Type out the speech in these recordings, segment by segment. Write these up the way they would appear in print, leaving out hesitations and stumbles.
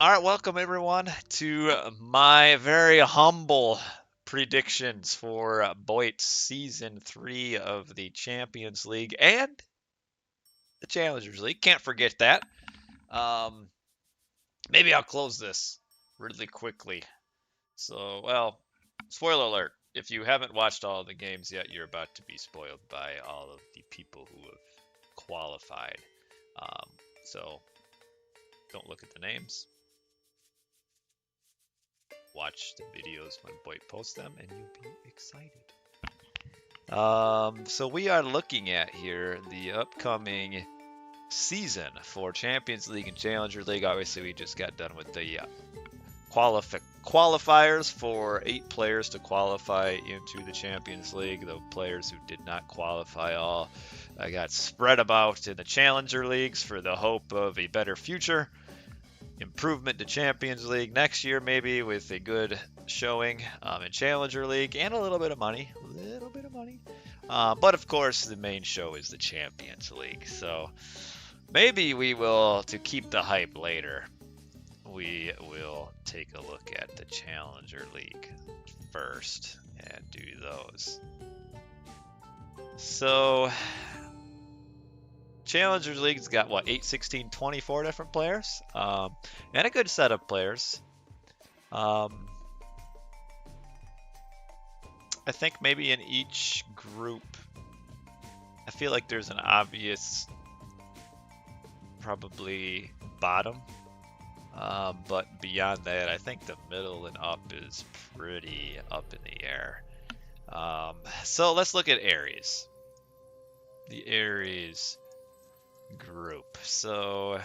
All right, welcome everyone to my very humble predictions for Boyd's Season 3 of the Champions League and the Challengers League. Can't forget that. Um, Maybe I'll close this really quickly. So, well, spoiler alert. If you haven't watched all of the games yet, you're about to be spoiled by all of the people who have qualified. Um, so, don't look at the names. Watch the videos when Boyd posts them, and you'll be excited. So we are looking at here the upcoming season for Champions League and Challenger League. Obviously, we just got done with the qualifiers for 8 players to qualify into the Champions League. The players who did not qualify all got spread about in the Challenger Leagues for the hope of a better future. Improvement to Champions League next year, maybe with a good showing in Challenger League and a little bit of money. But of course, the main show is the Champions League. So maybe we will, to keep the hype later, we will take a look at the Challenger League first and do those. So Challengers League's got what, 8, 16, 24 different players, and a good set of players. Um, I think maybe in each group, I feel like there's an obvious, probably bottom, but beyond that, I think the middle and up is pretty up in the air. So let's look at Aries. The Aries group. So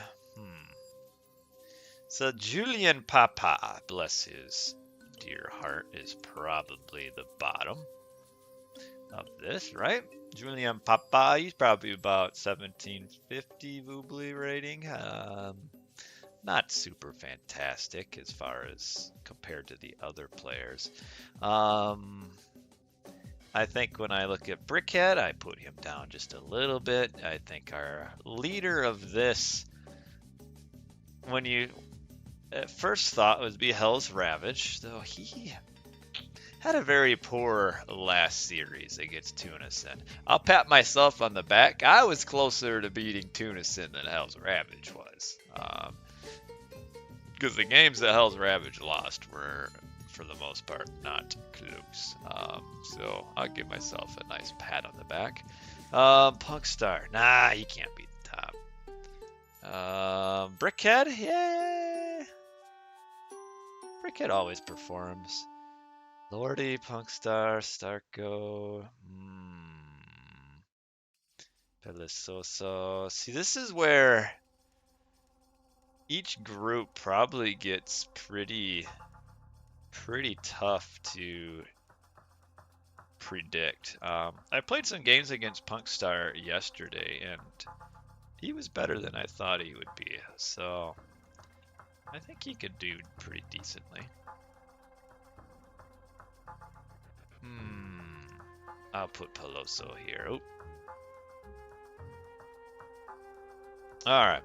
Julian Papa, bless his dear heart, is probably the bottom of this, right? Julian Papa, he's probably about 1750 Voobly rating. Not super fantastic as far as compared to the other players. I think when I look at Brickhead, I put him down just a little bit. I think our leader of this, when you at first thought would be Hell's Ravage, though he had a very poor last series against Tunison. I'll pat myself on the back. I was closer to beating Tunison than Hell's Ravage was. Because the games that Hell's Ravage lost were, for the most part, not close. So I'll give myself a nice pat on the back. Punkstar, nah, he can't beat the top. Brickhead, yeah. Brickhead always performs. Lordy, Punkstar, Starko, Pelisoso. See, this is where each group probably gets pretty tough to predict. I played some games against Punkstar yesterday, and he was better than I thought he would be. So I think he could do pretty decently. I'll put Peloso here. Oh. All right.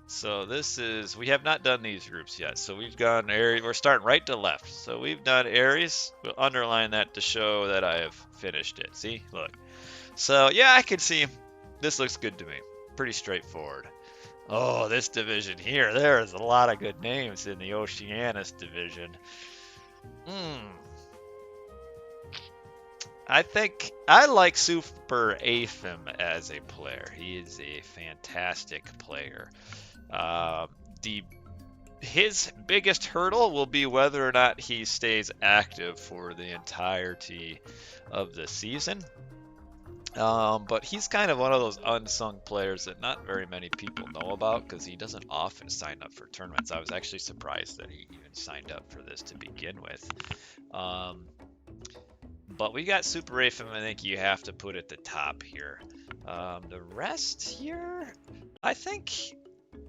So this is, we have not done these groups yet. So we've gone Aries, we're starting right to left. So we've done Aries. We'll underline that to show that I have finished it. See, look. So yeah, I can see, this looks good to me. Pretty straightforward. Oh, this division here, there is a lot of good names in the Oceanus division. I think I like Super Aphim as a player. He is a fantastic player. His biggest hurdle will be whether or not he stays active for the entirety of the season. But he's kind of one of those unsung players that not very many people know about because he doesn't often sign up for tournaments. I was actually surprised that he even signed up for this to begin with. But we got Super Aphim, I think you have to put at the top here. The rest here, I think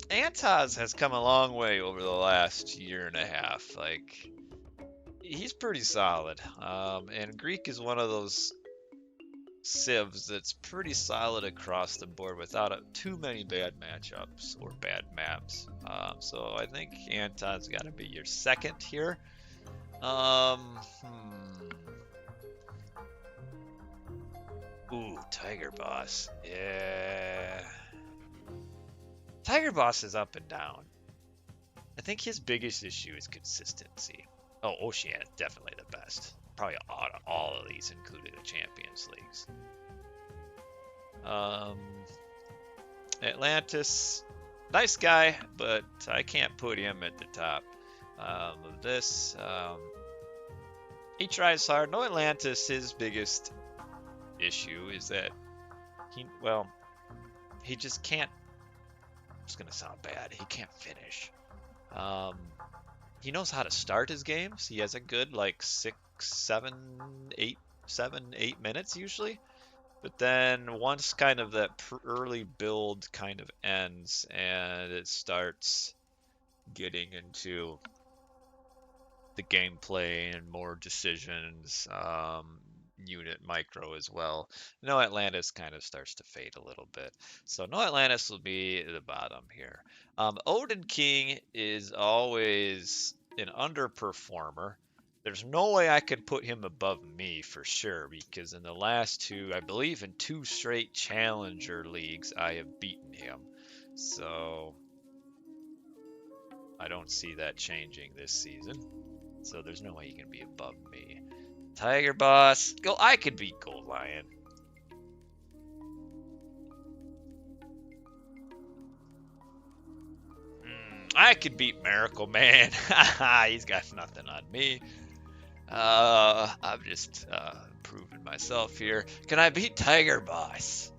Antaz has come a long way over the last year and a half. Like, he's pretty solid. And Greek is one of those civs that's pretty solid across the board without too many bad matchups or bad maps. so I think Anton's got to be your second here. Um, Ooh, Tiger Boss. Yeah. Tiger Boss is up and down. I think his biggest issue is consistency. Oh, Oceania's definitely the best. Probably out of all of these, including the Champions Leagues. Atlantis, nice guy, but I can't put him at the top of this. He tries hard. No, Atlantis, his biggest issue is that he just can't. It's gonna sound bad. He can't finish. He knows how to start his games. He has a good like 6, 7, 8, 7, 8 minutes usually. But then once kind of that early build kind of ends and it starts getting into the gameplay and more decisions, unit micro as well, No Atlantis kind of starts to fade a little bit. So No Atlantis will be the bottom here. Odin King is always an underperformer. There's no way I could put him above me for sure, because in the last two, I believe in 2 straight Challenger leagues, I have beaten him. So I don't see that changing this season. So there's no way he can be above me. Tiger Boss. I could beat Gold Lion. I could beat Miracle Man. He's got nothing on me. I'm just proving myself here. Can I beat Tiger Boss?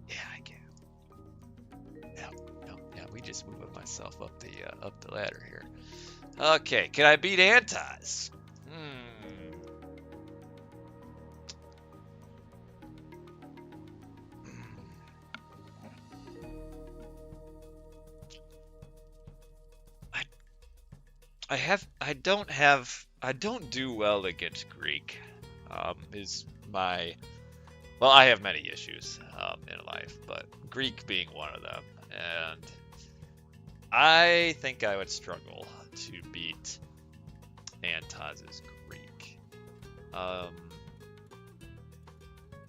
Yeah, I can. Yeah, we just moving myself up the ladder here. Okay, can I beat Antas? I don't do well against Greek. Well, I have many issues in life, but Greek being one of them. And I think I would struggle to beat Antaz's Greek.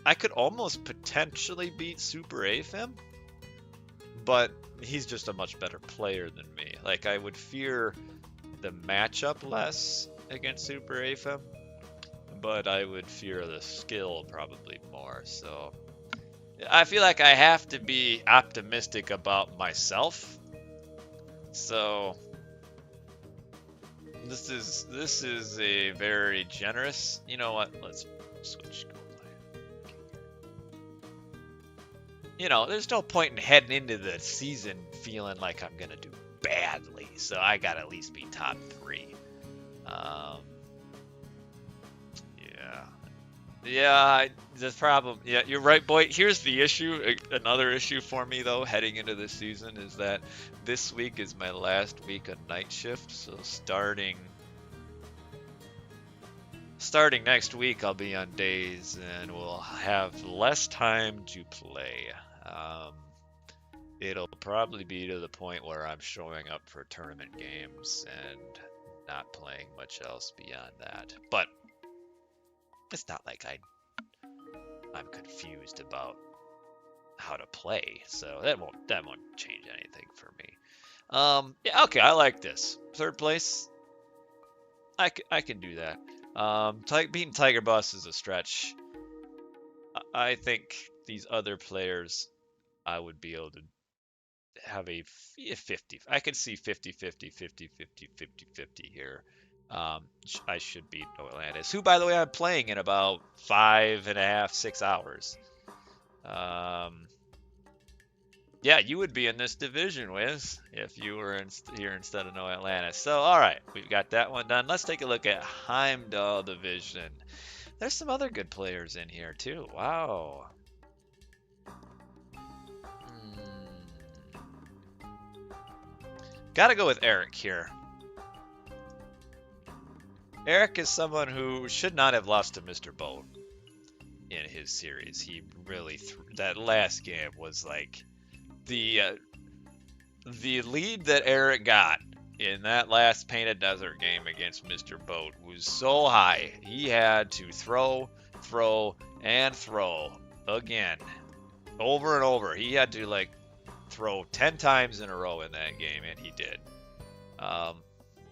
I could almost potentially beat Super Afim, but he's just a much better player than me. Like, I would fear the matchup less against Super Afim, but I would fear the skill probably more. So I feel like I have to be optimistic about myself. So this is a very generous. You know what? Let's switch. There's no point in heading into the season feeling like I'm gonna do badly, so I gotta at least be top 3. The problem. Yeah, you're right, boy. Here's the issue. Another issue for me though, heading into the season, is that this week is my last week of night shift. So starting next week, I'll be on days and we'll have less time to play. It'll probably be to the point where I'm showing up for tournament games and not playing much else beyond that. But it's not like I'm confused about how to play, so that won't change anything for me. Yeah, okay, I like this. 3rd place, I can do that. Beating Tiger Boss is a stretch. I think these other players, I would be able to have a 50. I could see 50-50, 50-50, 50-50 here. I should beat No Atlantis, who, by the way, I'm playing in about 5.5, 6 hours. Yeah, you would be in this division, Wiz, if you were here instead of No Atlantis. So, all right, we've got that one done. Let's take a look at Heimdall division. There's some other good players in here, too. Wow. Gotta go with Eric here. Eric is someone who should not have lost to Mr. Boat in his series. He really that last game was like the the lead that Eric got in that last Painted Desert game against Mr. Boat was so high. He had to throw, and throw again, over and over. He had to like throw 10 times in a row in that game, and he did.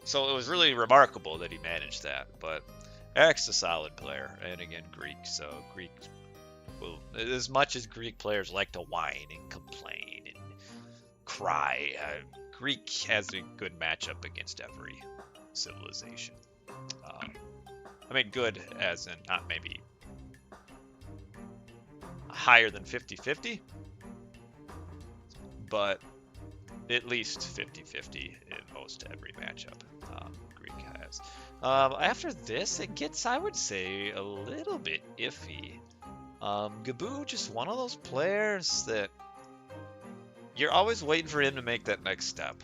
So it was really remarkable that he managed that. But Eric's a solid player, and again, Greek. So Greek will, as much as Greek players like to whine and complain and cry, Greek has a good matchup against every civilization. I mean, good as in not maybe higher than 50-50, but at least 50-50 in most every matchup Greek has. After this, it gets, I would say, a little bit iffy. Gaboo, just one of those players that you're always waiting for him to make that next step.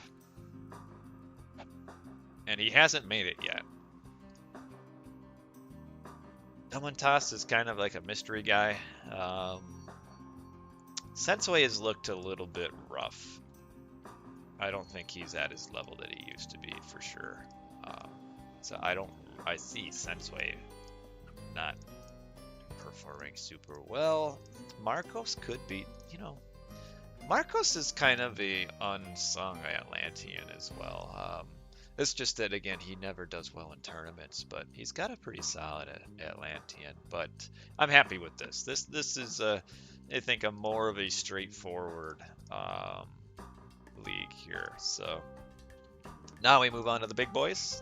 And he hasn't made it yet. Damantas is kind of like a mystery guy. Sensei has looked a little bit rough. I don't think he's at his level that he used to be, for sure. So I see Sensei not performing super well. Marcos could be, Marcos is kind of a unsung Atlantean as well. It's just that, again, he never does well in tournaments, but he's got a pretty solid Atlantean. But I'm happy with this. This is, I think, a more of a straightforward league here. So now we move on to the big boys.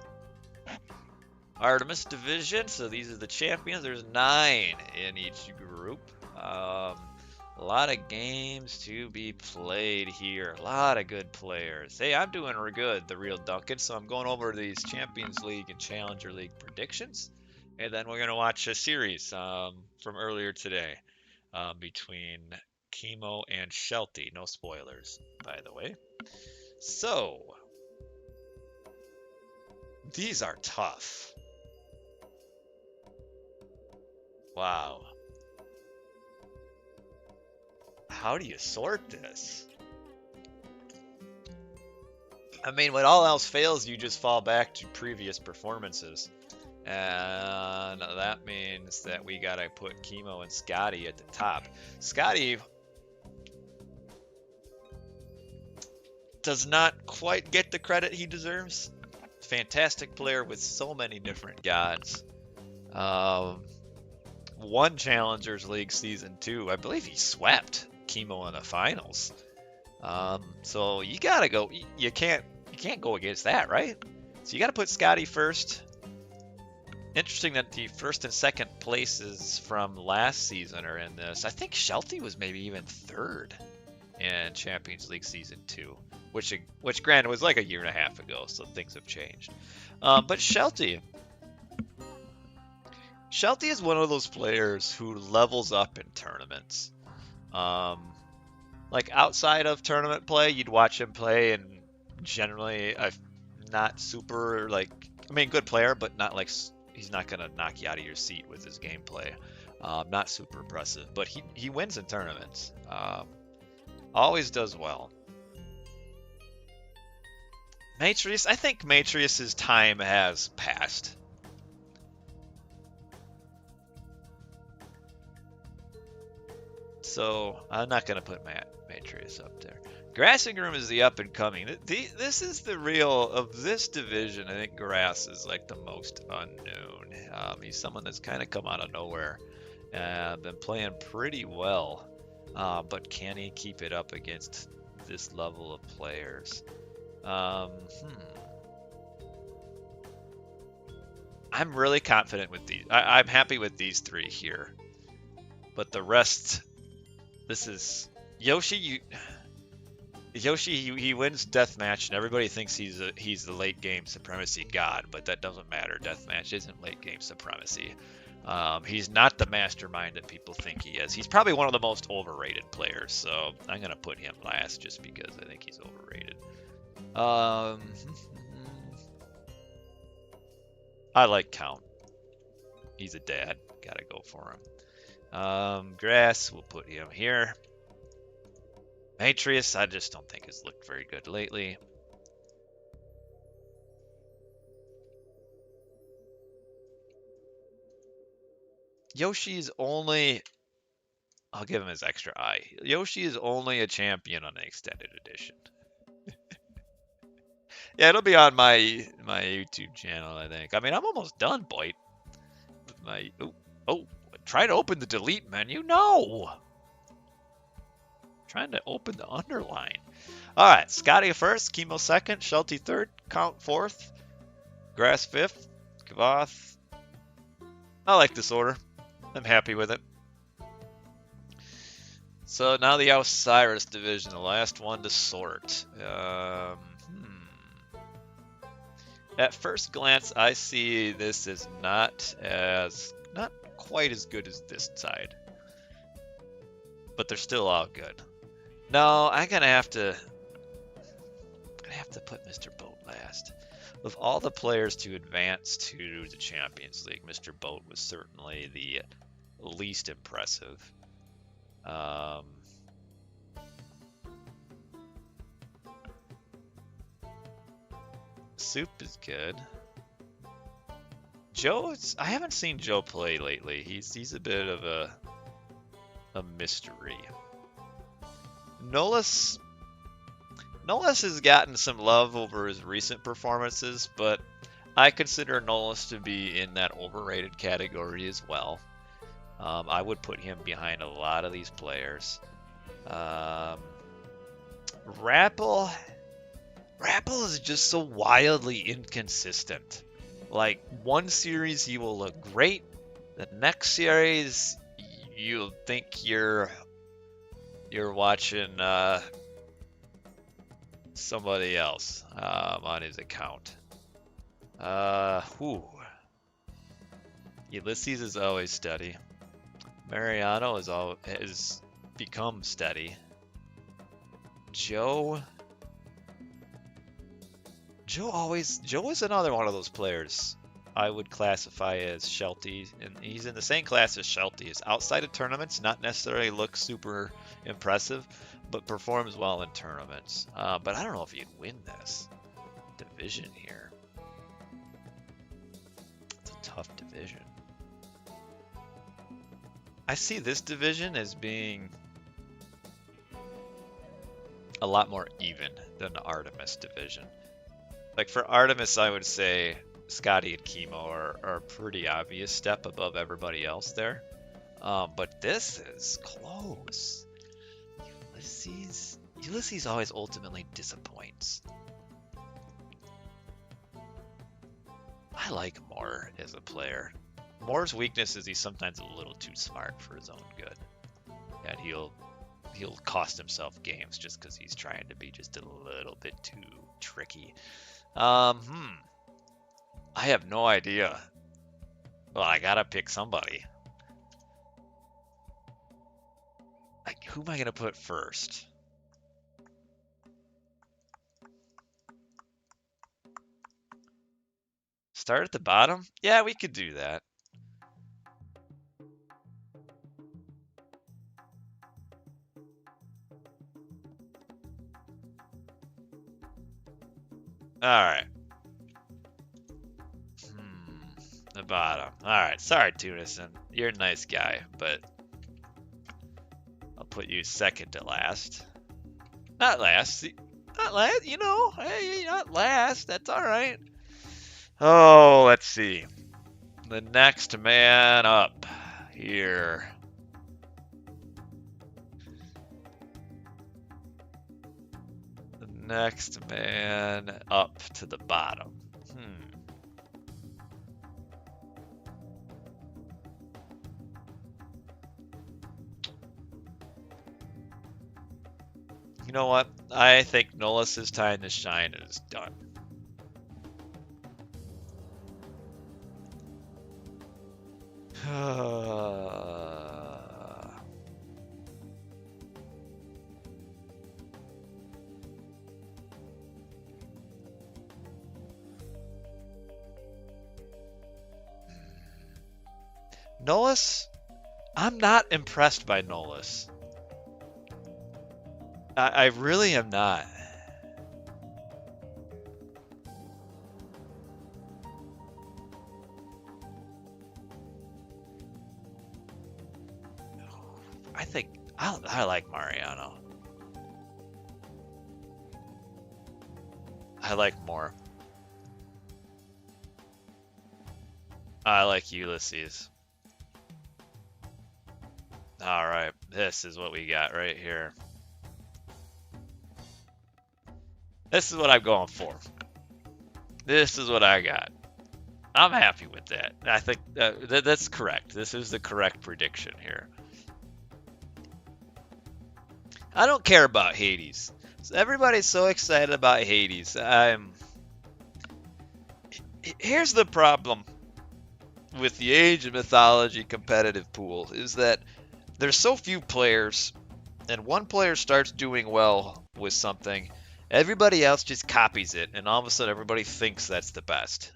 Artemis division. So these are the champions. There's 9 in each group. A lot of games to be played here. A lot of good players. Hey, I'm doing good, the real Duncan. So I'm going over these Champions League and Challenger League predictions. And then we're going to watch a series from earlier today between Kimo and Shelty. No spoilers, by the way. So, these are tough. Wow. How do you sort this? I mean, when all else fails, you just fall back to previous performances. And that means that we gotta put Kimo and Scotty at the top. Scotty does not quite get the credit he deserves. Fantastic player with so many different gods. Won Challengers League Season 2. I believe he swept Kimo in the finals. So you gotta go. You can't go against that, right? So you gotta put Scotty first. Interesting that the first and second places from last season are in this. I think Shelty was maybe even third in Champions League Season 2, which granted was like a year and a half ago, so things have changed. But Shelty is one of those players who levels up in tournaments. Like outside of tournament play, you'd watch him play, and generally, not super good player, but not like he's not gonna knock you out of your seat with his gameplay. Not super impressive, but he wins in tournaments. Always does well. Matrius, I think Matrius's time has passed. So I'm not gonna put Matrius up there. Grassingroom is the up and coming. This is the real of this division. I think Grass is like the most unknown. He's someone that's kind of come out of nowhere and been playing pretty well. But can he keep it up against this level of players? I'm really confident with these. I'm happy with these 3 here. But the rest, this is Yoshi. He wins deathmatch, and everybody thinks he's the late game supremacy god, but that doesn't matter. Deathmatch isn't late game supremacy. He's not the mastermind that people think he is. He's probably one of the most overrated players, so I'm gonna put him last just because I think he's overrated. I like Count. He's a dad. Gotta go for him. Grass, we'll put him here. Matrius, I just don't think has looked very good lately. Yoshi's only... I'll give him his extra eye. Yoshi is only a champion on the extended edition. Yeah, it'll be on my YouTube channel, I think. I mean, I'm almost done, Boyd. With my... Oh, try to open the delete menu. No! Trying to open the underline. All right, Scotty first, Kimo second, Shelty third, Count fourth, Grass fifth, Kavath. I like this order. I'm happy with it. So now the Osiris division, the last one to sort. At first glance, I see this as not quite as good as this side, but they're still all good. No, I'm gonna have to put Mr. Boat last. Of all the players to advance to the Champions League, Mr. Boat was certainly the least impressive. Soup is good. I haven't seen Joe play lately. He's a bit of a mystery. Nolus has gotten some love over his recent performances, but I consider Nolus to be in that overrated category as well. I would put him behind a lot of these players. Rapple is just so wildly inconsistent. Like, one series he will look great, the next series you'll think you're watching somebody else on his account. Ulysses is always steady. Mariano has become steady. Joe is another one of those players I would classify as Shelty, and he's in the same class as Shelty. Is outside of tournaments, not necessarily looks super impressive, but performs well in tournaments. But I don't know if he'd win this division here. It's a tough division. I see this division as being a lot more even than the Artemis division. Like for Artemis, I would say Scotty and Kimo are a pretty obvious step above everybody else there. But this is close. Ulysses always ultimately disappoints. I like Moore as a player. Moore's weakness is he's sometimes a little too smart for his own good. And he'll cost himself games just because he's trying to be just a little bit too tricky. I have no idea. Well, I gotta pick somebody. Like, who am I gonna put first? Start at the bottom? Yeah, we could do that. Alright. The bottom. Alright, sorry, Tunison. You're a nice guy, but I'll put you second to last. Not last. Not last, you know. Hey, not last. That's alright. Oh, let's see. The next man up here. The next man up to the bottom. You know what? I think Nolus' time to shine is done. Nolus? I'm not impressed by Nolus. I really am not. I think I like Mariano. I like more. I like Ulysses. All right, this is what we got right here. This is what I'm going for. This is what I got. I'm happy with that. I think that's correct. This is the correct prediction here. I don't care about Hades. Everybody's so excited about Hades. Here's the problem with the Age of Mythology competitive pool is that there's so few players, and one player starts doing well with something, everybody else just copies it, and all of a sudden everybody thinks that's the best.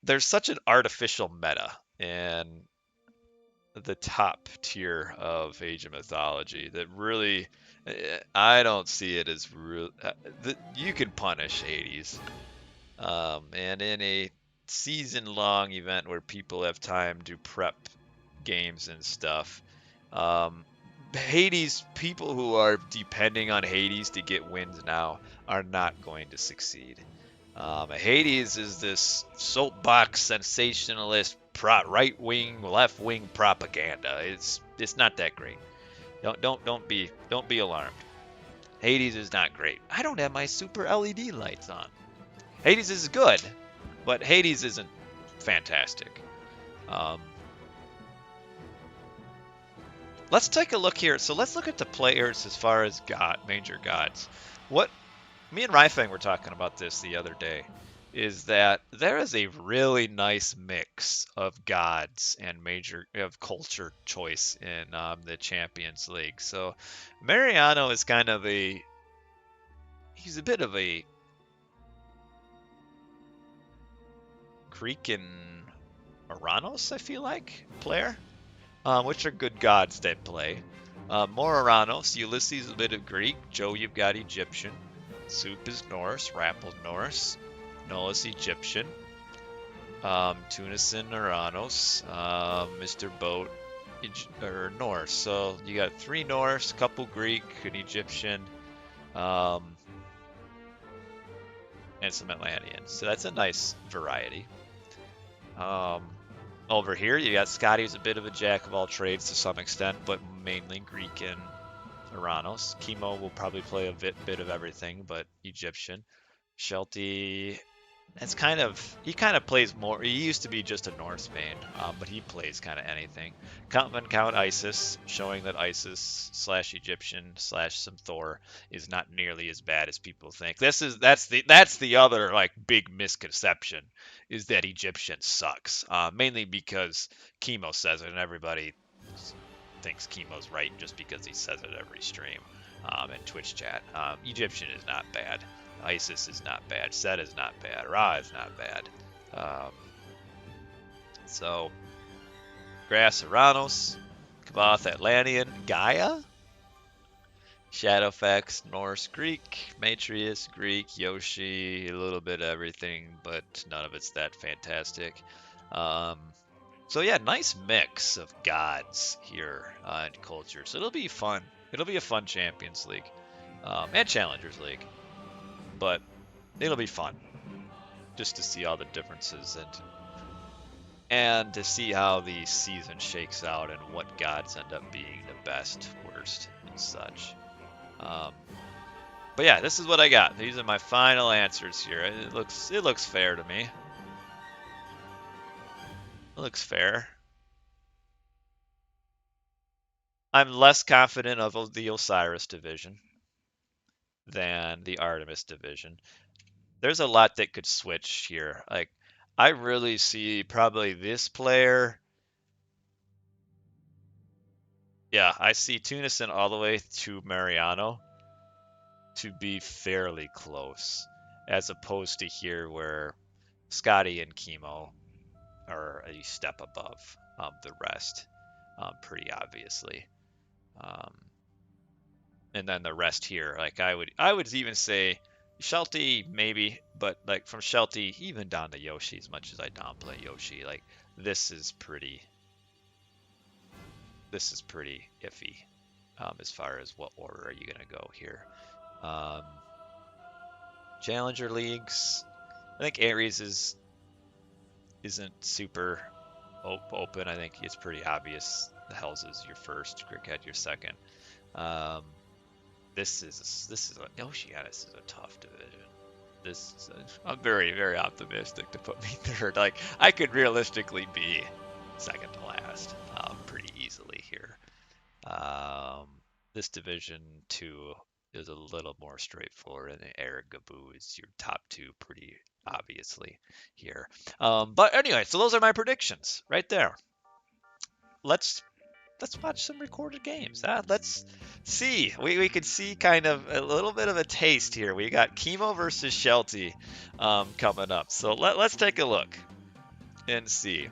There's such an artificial meta in the top tier of Age of Mythology that really, I don't see it as real. You can punish Hades, and in a season-long event where people have time to prep games and stuff, um, Hades, people who are depending on Hades to get wins now are not going to succeed. Hades is this soapbox sensationalist right wing, left wing propaganda. It's not that great. Don't be alarmed. Hades is not great. I don't have my super LED lights on. Hades is good, but Hades isn't fantastic. Um, let's take a look here. So let's look at the players as far as major gods. What me and Ryfang were talking about this the other day, is that there is a really nice mix of gods and major of culture choice in the Champions League. So Mariano is kind of he's a bit of a Greek and Oranos, I feel like, player, which are good gods that play. More Oranos, Ulysses a bit of Greek, Joe you've got Egyptian, Soup is Norse, Rappel Norse, Nola's Egyptian, Tunison Oranos, Mr. Boat or Norse. So you got three Norse, couple Greek, an Egyptian, um, and some Atlanteans. So that's a nice variety. Um, Over here, you got Scotty, who's a bit of a jack of all trades to some extent, but mainly Greek and Oranos. Kimo will probably play a bit of everything, but Egyptian. Shelty, he kind of plays more. He used to be just a Norse main, but he plays kind of anything. Count Isis, showing that Isis slash Egyptian slash some Thor is not nearly as bad as people think. That's the other like big misconception, is that Egyptian sucks. Mainly because Kimo says it, and everybody thinks Kimo's right just because he says it every stream and Twitch chat. Egyptian is not bad. Isis is not bad. Set is not bad. Ra is not bad. Um, so, Grass Aranos, Kabath Atlantean, Gaia, Shadowfax, Norse, Greek, Matrius, Greek, Yoshi, a little bit of everything, but none of it's that fantastic. Um, so yeah, nice mix of gods here in culture. So it'll be fun. It'll be a fun Champions League and Challengers League, but it'll be fun just to see all the differences and to see how the season shakes out and what gods end up being the best, worst, and such. Um, but yeah, this is what I got. These are my final answers here. It looks fair to me. It looks fair. I'm less confident of the Osiris division than the Artemis division. There's a lot that could switch here. Like, I really see probably this player. Yeah, I see Tunison all the way to Mariano to be fairly close, as opposed to here where Scotty and Kimo are a step above the rest. pretty obviously. Um, and then the rest here, like I would even say Shelty maybe, but like from Shelty even down to Yoshi, as much as I downplay Yoshi, like this is pretty iffy as far as what order are you gonna go here. Um, Challenger leagues, I think Aries isn't super open. I think it's pretty obvious. The Hells is your first, Cricket your second. Um, this is a Oceanus is a tough division. I'm very very optimistic to put me third. Like I could realistically be second to last, pretty easily here. Um, this division two is a little more straightforward, and Eric Gaboo is your top two pretty obviously here. But anyway, so those are my predictions right there. Let's let's watch some recorded games. Let's see. We can see kind of a little bit of a taste here. We got Kimo versus Shelty coming up. So let's take a look and see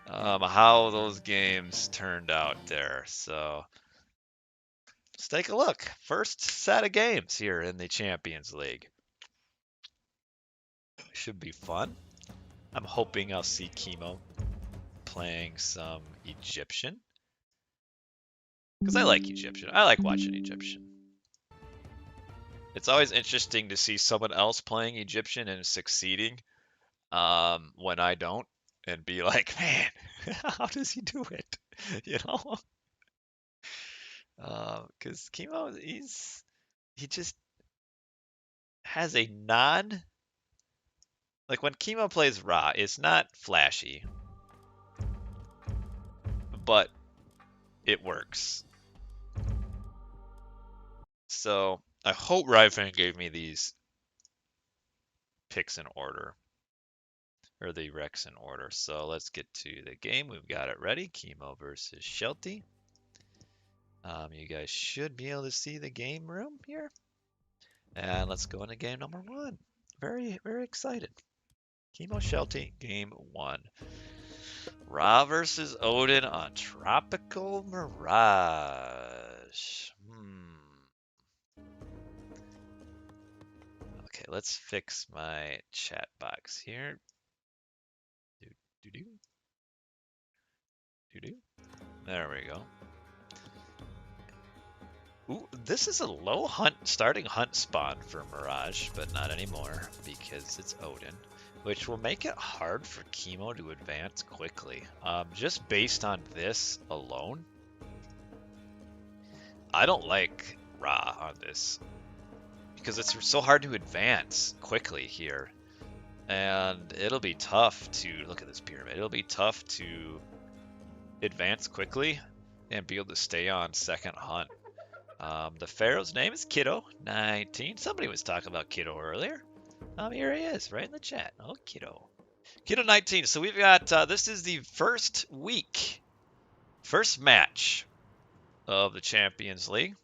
how those games turned out there. So let's take a look. First set of games here in the Champions League. Should be fun. I'm hoping I'll see Kimo playing some Egyptian. Because I like Egyptian. I like watching Egyptian. It's always interesting to see someone else playing Egyptian and succeeding when I don't, and be like, man, how does he do it? You know? Because Kimo, he just has a like when Kimo plays Ra, it's not flashy, but it works. So I hope Ryfan gave me these picks in order, or the Rex in order. So let's get to the game. We've got it ready. Kimo versus Shelty. You guys should be able to see the game room here. And let's go into game number one. Very, very excited. Kimo Shelty, game one. Ra versus Odin on Tropical Mirage. Okay, let's fix my chat box here. Do, do, do. Do, do. There we go. Ooh, this is a low starting hunt spawn for Mirage, but not anymore because it's Odin, which will make it hard for Kimo to advance quickly. Just based on this alone, I don't like Ra on this because it's so hard to advance quickly here, and it'll be tough to look at this pyramid. It'll be tough to advance quickly and be able to stay on second hunt. The Pharaoh's name is Kiddo19. Somebody was talking about Kiddo earlier. Here he is, right in the chat. Oh, Kiddo. Kiddo19. So we've got, this is the first week, first match of the Champions League.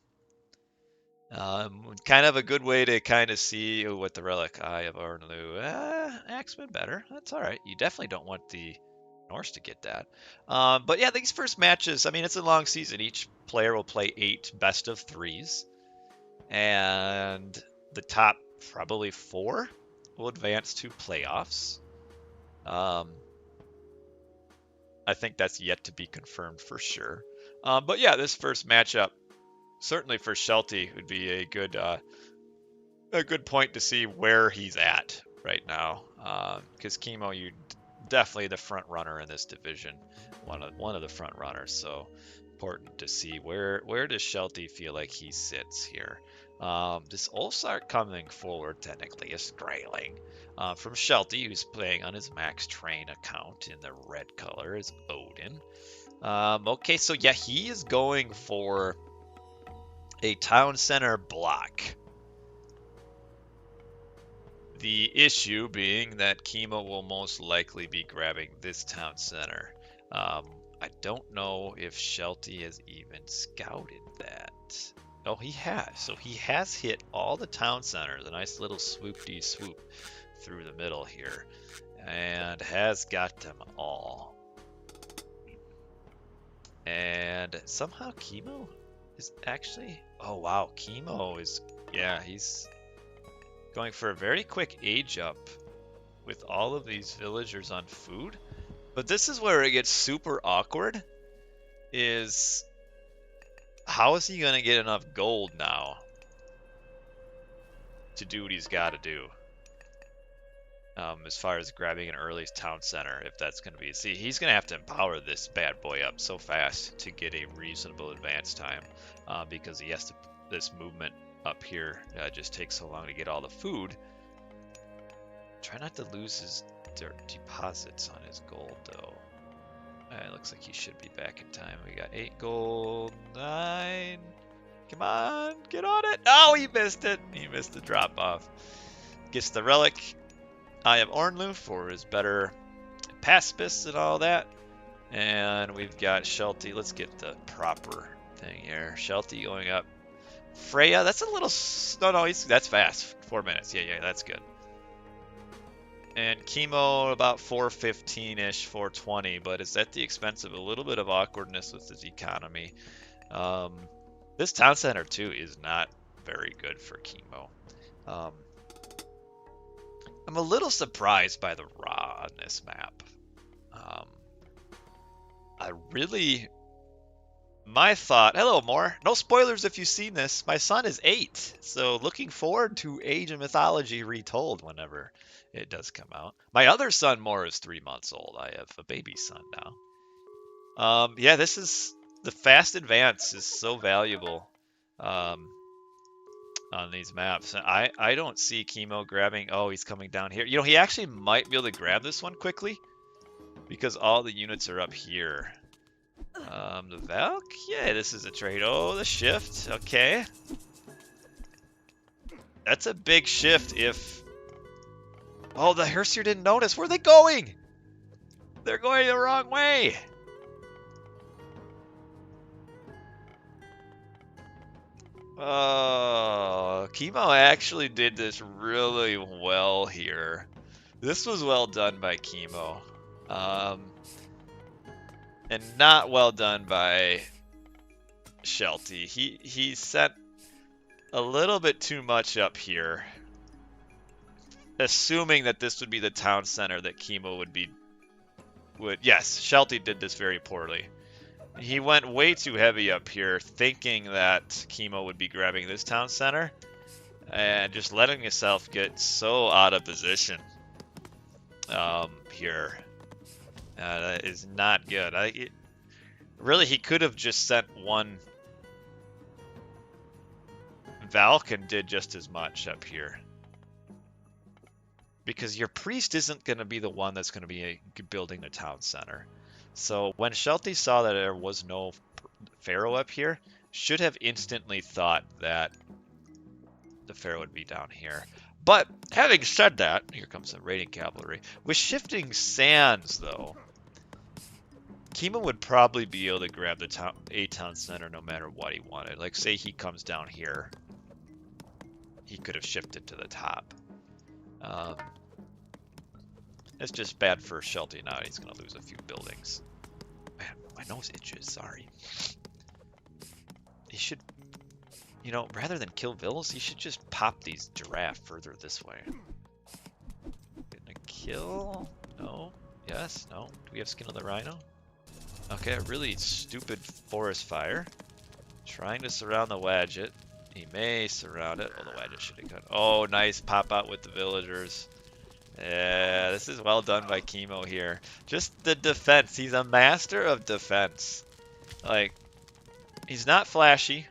Kind of a good way to kind of see what the Relic Eye of Arnlu. Axeman better. That's all right. You definitely don't want the Norse to get that. But yeah, these first matches, I mean, it's a long season. Each player will play 8 best of 3s. And the top probably 4 will advance to playoffs. I think that's yet to be confirmed for sure. But yeah, this first matchup, certainly for Shelty, would be a good point to see where he's at right now. Because Kimo, you definitely the front runner in this division, one of the front runners. So important to see where does Shelty feel like he sits here. This Ulsar coming forward technically is Grayling. From Shelty, who's playing on his Max Train account in the red color, is Odin. Okay, so yeah, he is going for a town center block. The issue being that Kimo will most likely be grabbing this town center. I don't know if Shelty has even scouted that. Oh, he has. So he has hit all the town centers. A nice little swoop through the middle here. And has got them all. And somehow Kimo is actually... Oh, wow. Kimo is... Yeah, he's going for a very quick age up with all of these villagers on food. But this is where it gets super awkward, is how is he going to get enough gold now to do what he's got to do? As far as grabbing an early town center, if that's going to be... See, he's going to have to empower this bad boy up so fast to get a reasonable advance time, because he has to... This movement up here just takes so long to get all the food. Try not to lose his deposits on his gold, though. It looks like he should be back in time. We got 8 gold, 9. Come on, get on it. Oh, he missed it. He missed the drop off. Gets the relic. Eye of Ornlu for his better pacifist and all that. And we've got Shelty. Let's get the proper thing here. Shelty going up. Freya, that's a little... No, that's fast. 4 minutes. Yeah, that's good. And Kimo about 415-ish, 420, but it's at the expense of a little bit of awkwardness with his economy. This town center, too, is not very good for Kimo. I'm a little surprised by the raw on this map. My thought... Hello, Moore. No spoilers if you've seen this. My son is 8, so looking forward to Age of Mythology Retold whenever it does come out. My other son, Moore, is 3 months old. I have a baby son now. Yeah, this is... The fast advance is so valuable on these maps. I don't see Kimo grabbing... Oh, he's coming down here. You know, he actually might be able to grab this one quickly because all the units are up here. The Valk? Yeah, this is a trade. Oh, the shift. Okay. That's a big shift if... Oh, the Hersier didn't notice. Where are they going? They're going the wrong way. Oh, Kimo actually did this really well here. This was well done by Kimo. And not well done by Shelty. He set a little bit too much up here, assuming that this would be the town center that Kimo would. Yes, Shelty did this very poorly. He went way too heavy up here, thinking that Kimo would be grabbing this town center, and just letting himself get so out of position here. That is not good. Really, he could have just sent one Valk and did just as much up here. Because your priest isn't going to be the one that's going to be building the town center. So when Shelty saw that there was no Pharaoh up here, should have instantly thought that the Pharaoh would be down here. But having said that, here comes the raiding cavalry. With shifting sands, though, Kimo would probably be able to grab the town center no matter what he wanted. Like, say he comes down here, he could have shifted to the top. It's just bad for Shelty now. He's going to lose a few buildings. Man, my nose itches. Sorry. He should, you know, rather than kill villas, he should just pop these giraffe further this way. Gonna kill? No. Yes. No. Do we have skin on the rhino? Okay, a really stupid forest fire. Trying to surround the Wadget. He may surround it. Oh, the Wadget should have gone. Oh, nice pop out with the villagers. Yeah, this is well done by Kimo here. Just the defense. He's a master of defense. Like, he's not flashy.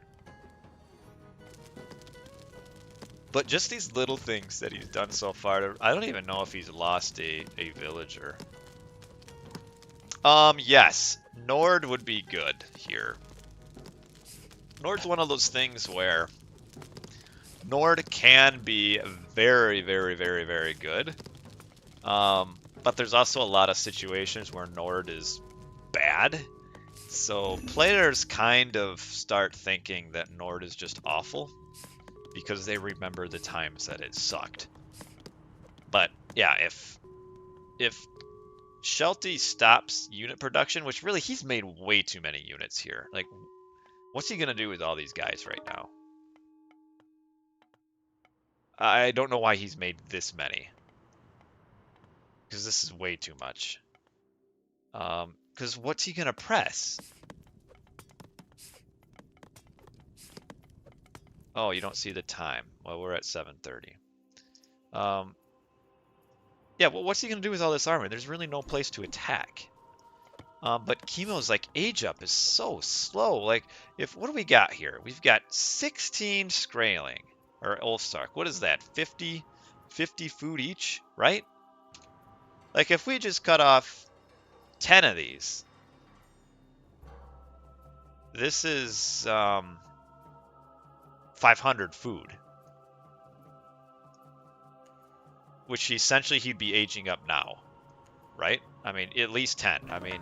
But just these little things that he's done so far. I don't even know if he's lost a villager. Yes. Nord would be good here. Nord's one of those things where Nord can be very, very, very, very good. But there's also a lot of situations where Nord is bad. So players kind of start thinking that Nord is just awful because they remember the times that it sucked. But yeah, if Shelty stops unit production, which really he's made way too many units here. Like, what's he gonna do with all these guys right now? I don't know why he's made this many, because this is way too much. Because what's he gonna press? Oh, you don't see the time. Well, we're at 7:30. Yeah, well, what's he gonna do with all this armor? There's really no place to attack. But Kimo's like age up is so slow. Like, what do we got here? We've got 16 Skraeling or Ulfstark. What is that? 50 food each, right? Like, if we just cut off 10 of these, this is 500 food, which essentially he'd be aging up now, right? I mean, at least 10. I mean,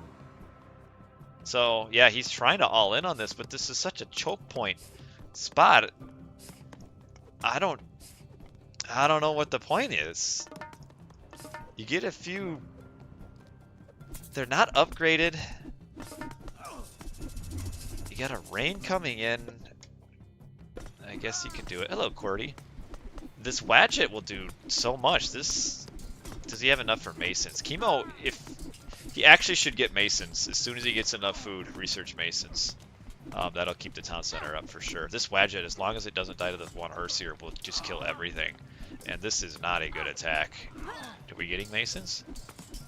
so yeah, he's trying to all in on this, but this is such a choke point spot. I don't know what the point is. You get a few. They're not upgraded. You got a rain coming in. I guess you can do it. Hello, Qwerty. This Wadjet will do so much. Does he have enough for Masons? Kimo, if he actually should get Masons as soon as he gets enough food. Research Masons. That'll keep the town center up for sure. This Wadjet, as long as it doesn't die to the one Herseer, will just kill everything. And this is not a good attack. Are we getting Masons?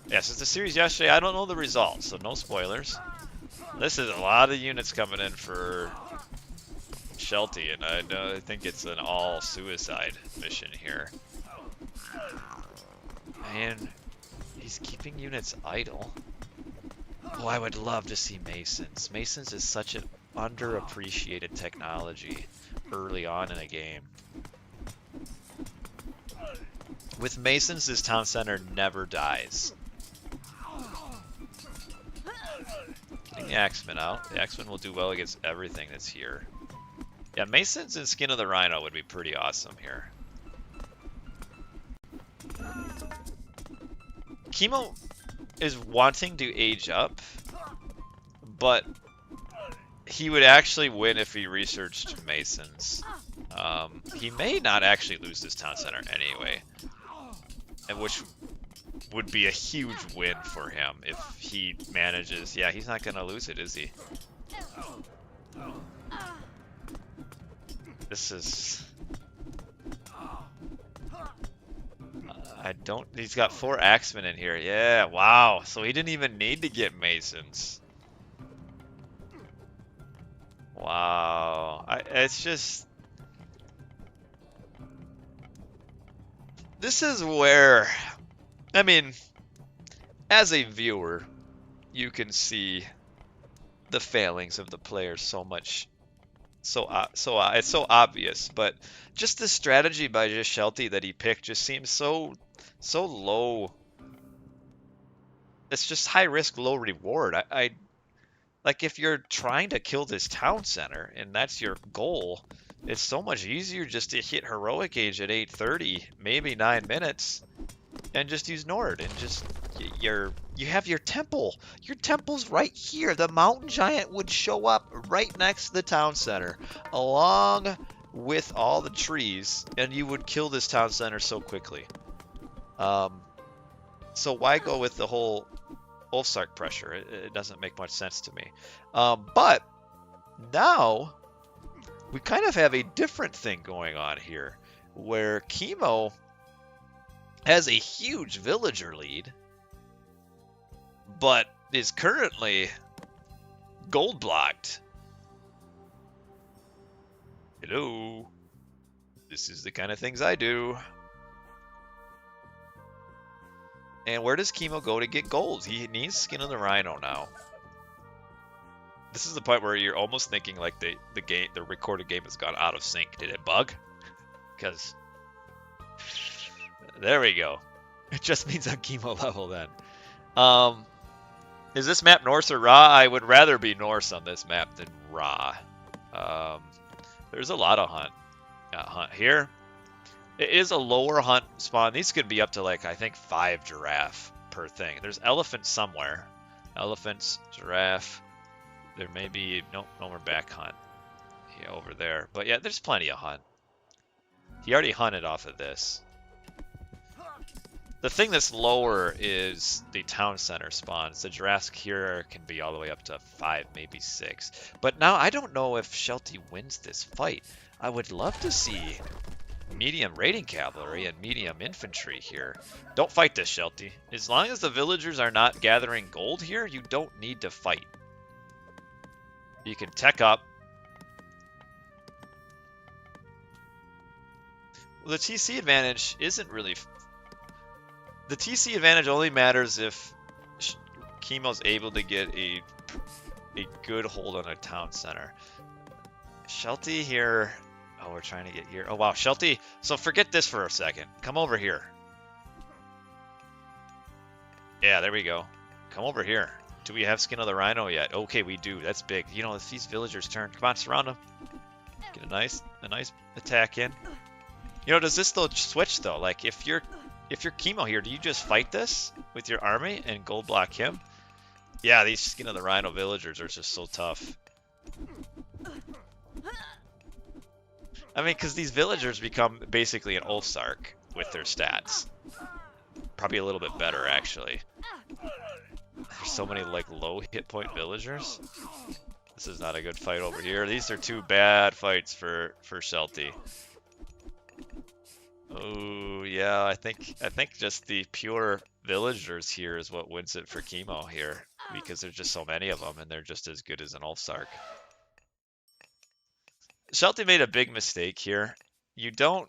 Yeah, since the series yesterday, I don't know the results, so no spoilers. This is a lot of units coming in for Shelty, and I think it's an all-suicide mission here. Man, he's keeping units idle. Oh, I would love to see Masons. Masons is such an underappreciated technology early on in a game. With Masons, this town center never dies. Getting the Axemen out. The Axemen will do well against everything that's here. Yeah, Masons and Skin of the Rhino would be pretty awesome here. Kimo is wanting to age up, but he would actually win if he researched Masons. He may not actually lose this town center anyway, and which would be a huge win for him if he manages. Yeah, he's not gonna lose it, is he? This is. He's got 4 Axemen in here. Yeah, wow. So he didn't even need to get Masons. Wow. It's just. This is where. I mean, as a viewer, you can see the failings of the players so much. It's so obvious, but just the strategy by just Shelty that he picked just seems so low. It's just high risk, low reward. I like if you're trying to kill this town center and that's your goal, it's so much easier just to hit heroic age at 8:30, maybe 9 minutes, and just use Nord and just you have your temple. Your temple's right here. The mountain giant would show up right next to the town center, along with all the trees, and you would kill this town center so quickly. So why go with the whole Ulfsark pressure? It doesn't make much sense to me. But now we kind of have a different thing going on here, where Kimo has a huge villager lead, but is currently gold blocked. Hello. This is the kind of things I do. And where does Kimo go to get gold? He needs Skin of the Rhino now. This is the point where you're almost thinking like the recorded game has gone out of sync. Did it bug? Because there we go. It just means on Kimo level then. Is this map Norse or Ra? I would rather be Norse on this map than Ra. There's a lot of hunt here. It is a lower hunt spawn. These could be up to like I think 5 giraffe. per thing. There's elephants somewhere. Elephants, giraffe. There may be no more back hunt. Yeah, over there. But yeah, there's plenty of hunt. He already hunted off of this. The thing that's lower is the town center spawns. The Jurassic here can be all the way up to 5, maybe 6. But now I don't know if Shelty wins this fight. I would love to see medium raiding cavalry and medium infantry here. Don't fight this, Shelty. As long as the villagers are not gathering gold here, you don't need to fight. You can tech up. Well, the TC advantage isn't really... The TC advantage only matters if Kimo's able to get a good hold on a town center. Shelty here... Oh, we're trying to get here. Oh, wow. Shelty, so forget this for a second. Come over here. Yeah, there we go. Come over here. Do we have skin of the rhino yet? Okay, we do. That's big. You know, if these villagers turn... Come on, surround them. Get a nice attack in. You know, does this though switch though? Like, if you're Kimo here, do you just fight this with your army and gold block him? Yeah, these skin of the rhino villagers are just so tough. I mean, because these villagers become basically an Ulfsark with their stats. Probably a little bit better, actually. There's so many, like, low hit point villagers. This is not a good fight over here. These are two bad fights for Shelty. Oh, yeah, I think just the pure villagers here is what wins it for Kimo here. Because there's just so many of them, and they're just as good as an Ulfsark. Shelty made a big mistake here. You don't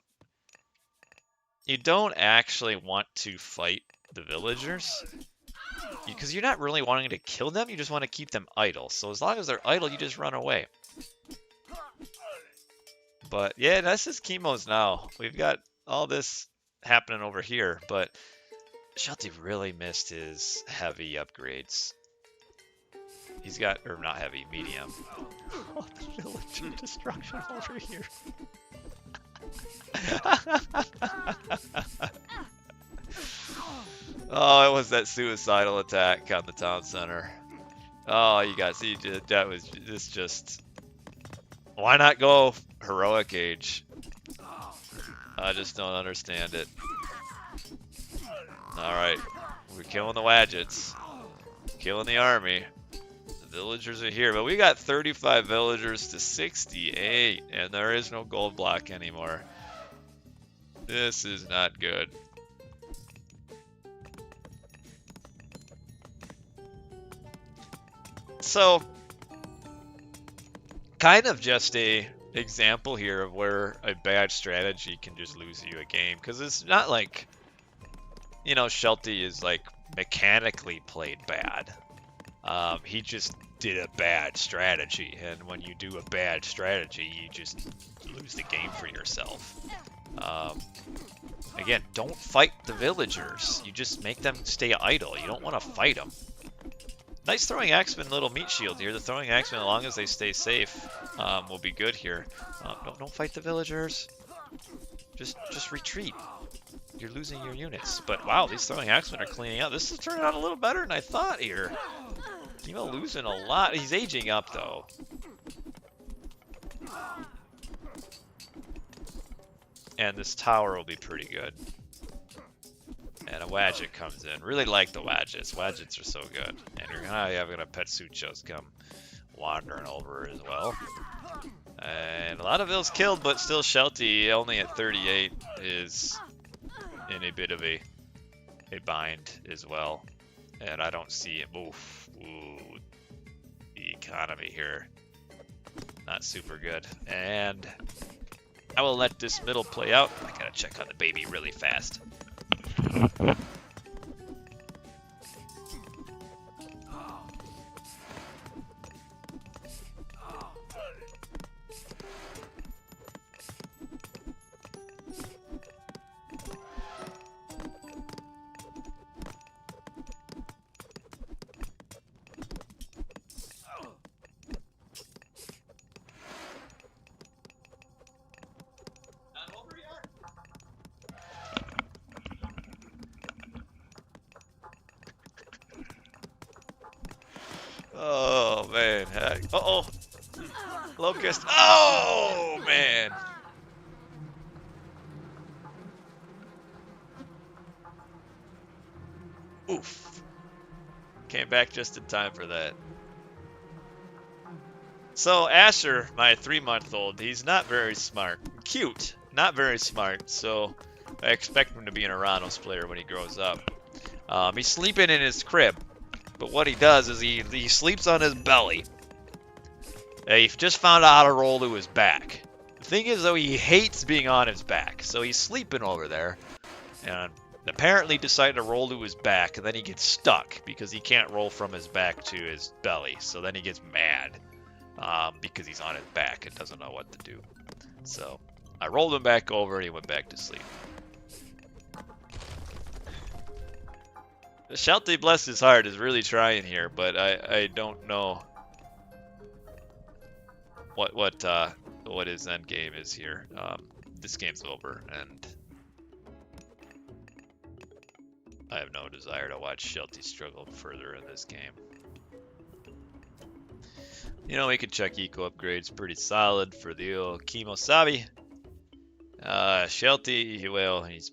actually want to fight the villagers because you're not really wanting to kill them. You just want to keep them idle. So as long as they're idle, you just run away. But yeah, this is Kimo's now. We've got all this happening over here, but Shelty really missed his heavy upgrades. He's got, or not heavy, medium. Oh, the villager destruction over here. Oh, it was that suicidal attack on the town center. Oh, you guys see, that was this just... Why not go heroic age? I just don't understand it. Alright, we're killing the Wadgets. Killing the army. Villagers are here, but we got 35 villagers to 68, and there is no gold block anymore. This is not good. So, kind of just a example here of where a bad strategy can just lose you a game, because it's not like, you know, Shelty is like mechanically played bad. He just did a bad strategy, and when you do a bad strategy, you just lose the game for yourself. Again, don't fight the villagers. You just make them stay idle. You don't want to fight them. Nice throwing axeman little meat shield here. The throwing axeman, as long as they stay safe, will be good here. Don't fight the villagers. Just retreat. You're losing your units. But wow, these throwing axemen are cleaning up. This is turning out a little better than I thought here. Kimo losing a lot. He's aging up though. And this tower will be pretty good. And a Wadget comes in. Really like the Wadgets. Wadgets are so good. And you're gonna have a Petsuchos come wandering over as well. And a lot of Ills killed, but still Shelty, only at 38, is in a bit of a bind as well. And I don't see him. Oof. Ooh. The economy here. Not super good. And I will let this middle play out. I gotta check on the baby really fast. man. Uh-oh. Locust. Oh, man. Oof. Came back just in time for that. So Asher, my 3-month-old, he's not very smart. Cute, not very smart. So I expect him to be an Aranos player when he grows up. He's sleeping in his crib, but what he does is he sleeps on his belly. He just found out how to roll to his back. The thing is, though, he hates being on his back, so he's sleeping over there, and apparently decided to roll to his back, and then he gets stuck because he can't roll from his back to his belly. So then he gets mad because he's on his back and doesn't know what to do. So I rolled him back over, and he went back to sleep. Shelty, bless his heart, is really trying here, but I don't know what his end game is here. This game's over, and I have no desire to watch Shelty struggle further in this game. You know, we could check eco upgrades, pretty solid for the old Kimo Sabi. Shelty, well, he's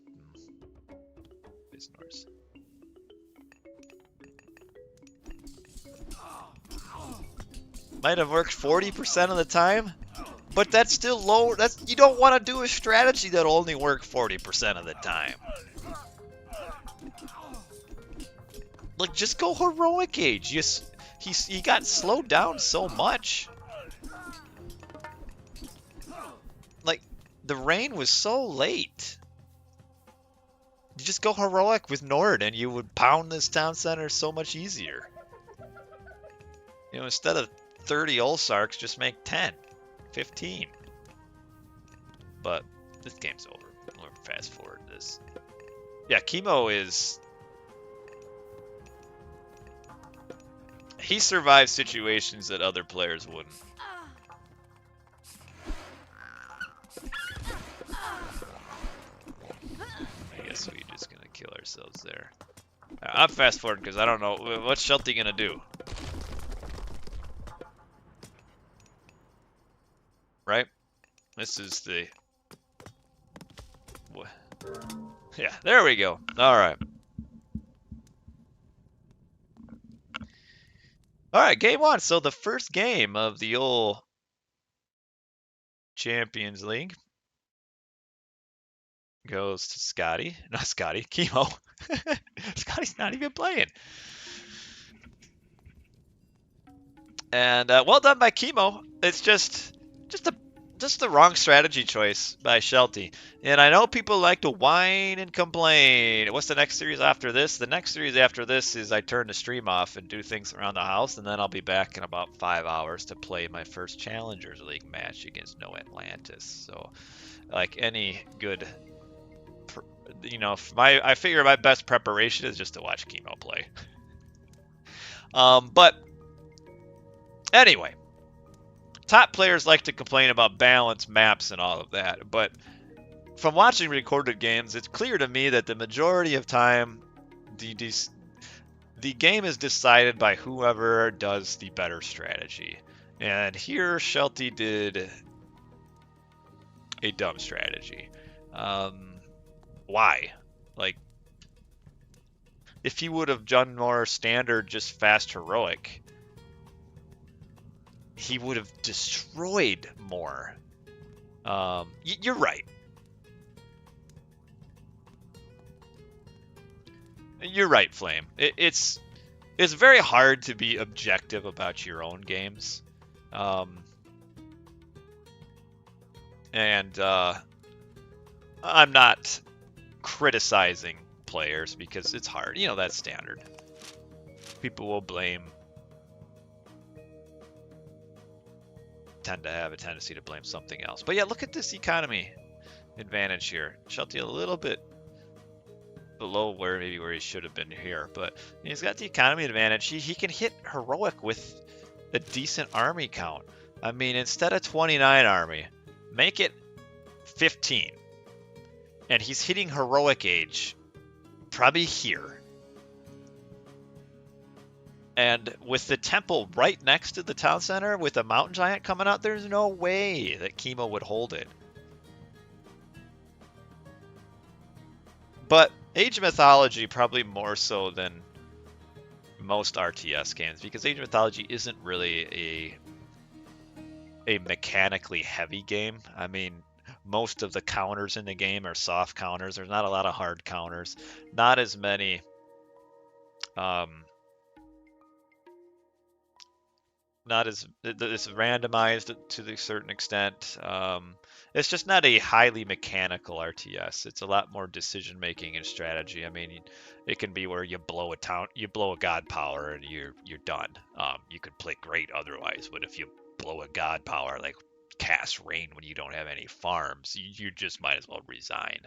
Norse. Might have worked 40% of the time, but that's still low. You don't want to do a strategy that'll only work 40% of the time. Like, just go heroic age. He got slowed down so much. Like, the rain was so late. You just go heroic with Nord, and you would pound this town center so much easier. You know, instead of 30 Ulsarks, just make 10, 15. But this game's over. We'll fast forward this. Yeah, Kimo is... He survives situations that other players wouldn't. I guess we're just gonna kill ourselves there. I'm fast forwarding because I don't know. What's Shelty gonna do? Right? This is the... Yeah, there we go. Alright. Alright, game one. So the first game of the old Champions League goes to Scotty. Not Scotty, Kimo. Scotty's not even playing. And well done by Kimo. It's just the wrong strategy choice by Shelty. And I know people like to whine and complain. What's the next series after this? The next series after this is I turn the stream off and do things around the house, and then I'll be back in about 5 hours to play my first Challengers League match against No Atlantis. So, like any good, you know, I figure my best preparation is just to watch Kimo play. But anyway. Top players like to complain about balance, maps, and all of that, but from watching recorded games, it's clear to me that the majority of time, the game is decided by whoever does the better strategy. And here, Shelty did a dumb strategy. Why? Like, if he would have done more standard, just fast heroic, he would have destroyed more. You're right. You're right, Flame. It's very hard to be objective about your own games. And I'm not criticizing players because it's hard. You know, that's standard. People will tend to have a tendency to blame something else. But yeah, look at this economy advantage here. Shelty a little bit below where he should have been here, but he's got the economy advantage. He can hit heroic with a decent army count. I mean, instead of 29 army, make it 15. And he's hitting heroic age probably here. And with the temple right next to the town center with a mountain giant coming out, there's no way that Kimo would hold it. But Age of Mythology probably more so than most RTS games, because Age of Mythology isn't really a mechanically heavy game. I mean, most of the counters in the game are soft counters. There's not a lot of hard counters. Not as many um, not as it's randomized to a certain extent. It's just not a highly mechanical RTS. It's a lot more decision making and strategy. I mean, it can be where you blow you blow a god power, and you're done. You could play great otherwise, but if you blow a god power, like cast rain when you don't have any farms, you just might as well resign.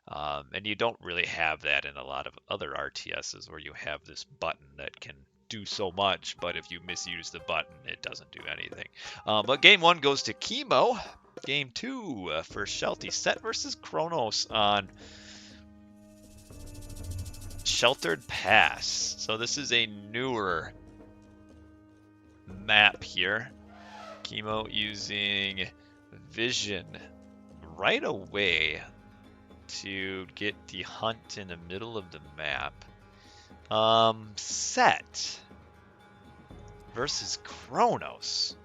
And you don't really have that in a lot of other RTSs where you have this button that can do so much, but if you misuse the button, it doesn't do anything. But game one goes to Kimo. Game two for Shelty. Set versus Kronos on Sheltered Pass. So this is a newer map here. Kimo using Vision right away to get the hunt in the middle of the map. Set versus Kronos.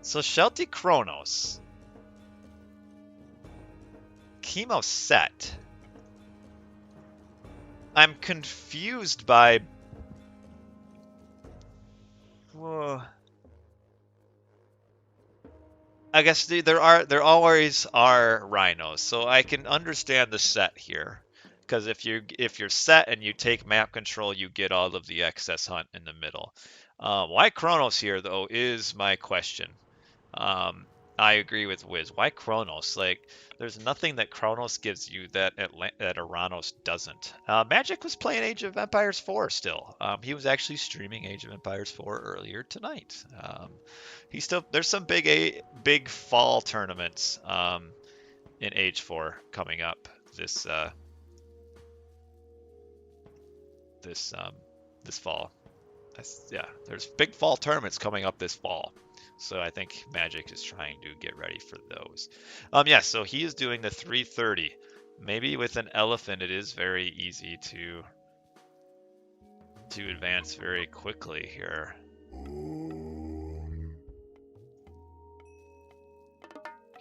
So Shelty Kronos. Kimo set. I'm confused by... Whoa. I guess there always are rhinos, so I can understand the set here. Because if you're set and you take map control, you get all of the excess hunt in the middle. Why Kronos here though is my question. I agree with Wiz. Why Kronos? Like, there's nothing that Kronos gives you that Aranos doesn't. Magic was playing Age of Empires 4 still. He was actually streaming Age of Empires 4 earlier tonight. There's some big fall tournaments in Age 4 coming up this fall. Yeah, there's big fall tournaments coming up this fall. So I think Magic is trying to get ready for those. Yeah, so he is doing the 330. Maybe with an elephant, it is very easy to advance very quickly here.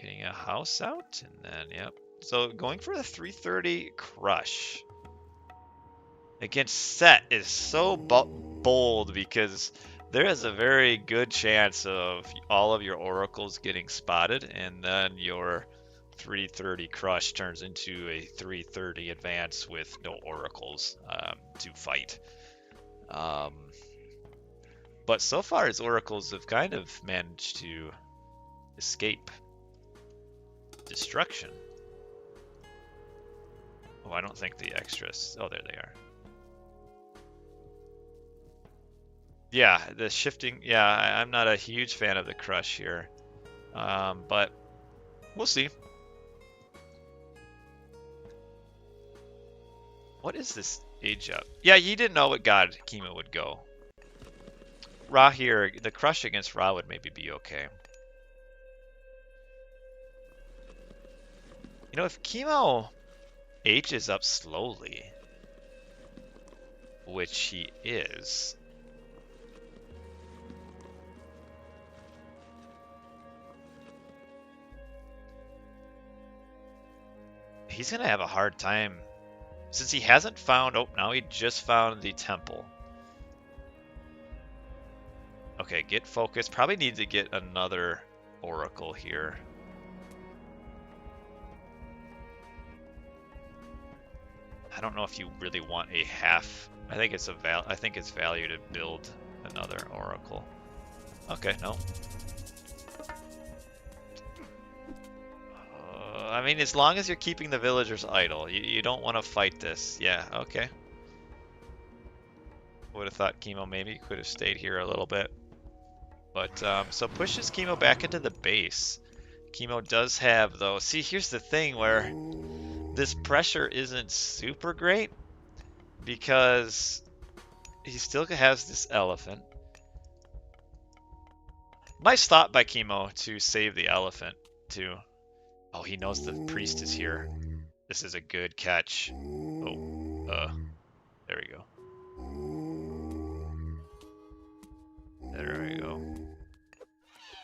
Getting a house out, and then, yep. So going for the 330 crush against set is so bold because there is a very good chance of all of your oracles getting spotted, and then your 330 crush turns into a 330 advance with no oracles to fight. But so far his oracles have kind of managed to escape destruction. Oh, I don't think the extras... Oh, there they are. Yeah, the shifting... Yeah, I'm not a huge fan of the crush here. But we'll see. What is this age up? Yeah, you didn't know what god Kimo would go. Ra here, the crush against Ra would maybe be okay. You know, if Kimo ages up slowly, which he is, he's gonna have a hard time since he hasn't found... Oh, now he just found the temple. Okay, get focused. Probably need to get another oracle here. I don't know if you really want a half. I think it's value to build another oracle. Okay, no. I mean, as long as you're keeping the villagers idle, you don't want to fight this. Yeah, okay. Would have thought Kimo maybe could have stayed here a little bit. But, so pushes Kimo back into the base. Kimo does have, though. See, here's the thing where this pressure isn't super great because he still has this elephant. Nice thought by Kimo to save the elephant, too. Oh, he knows the priest is here. This is a good catch. Oh, there we go. There we go.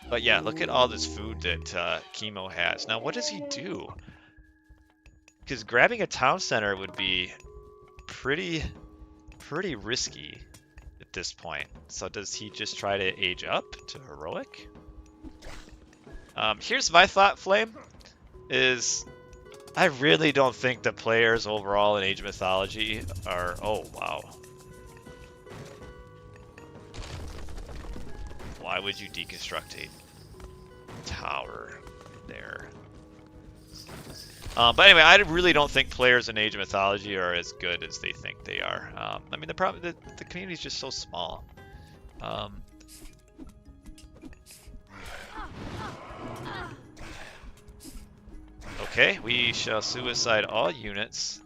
But yeah, look at all this food that Kimo has. Now, what does he do? Because grabbing a town center would be pretty risky at this point. So does he just try to age up to heroic? Here's my thought, Flame, is I really don't think the players overall in Age of Mythology are... Oh, wow. Why would you deconstruct a tower there? But anyway, I really don't think players in Age of Mythology are as good as they think they are. I mean, the community is just so small. Okay, we shall suicide all units.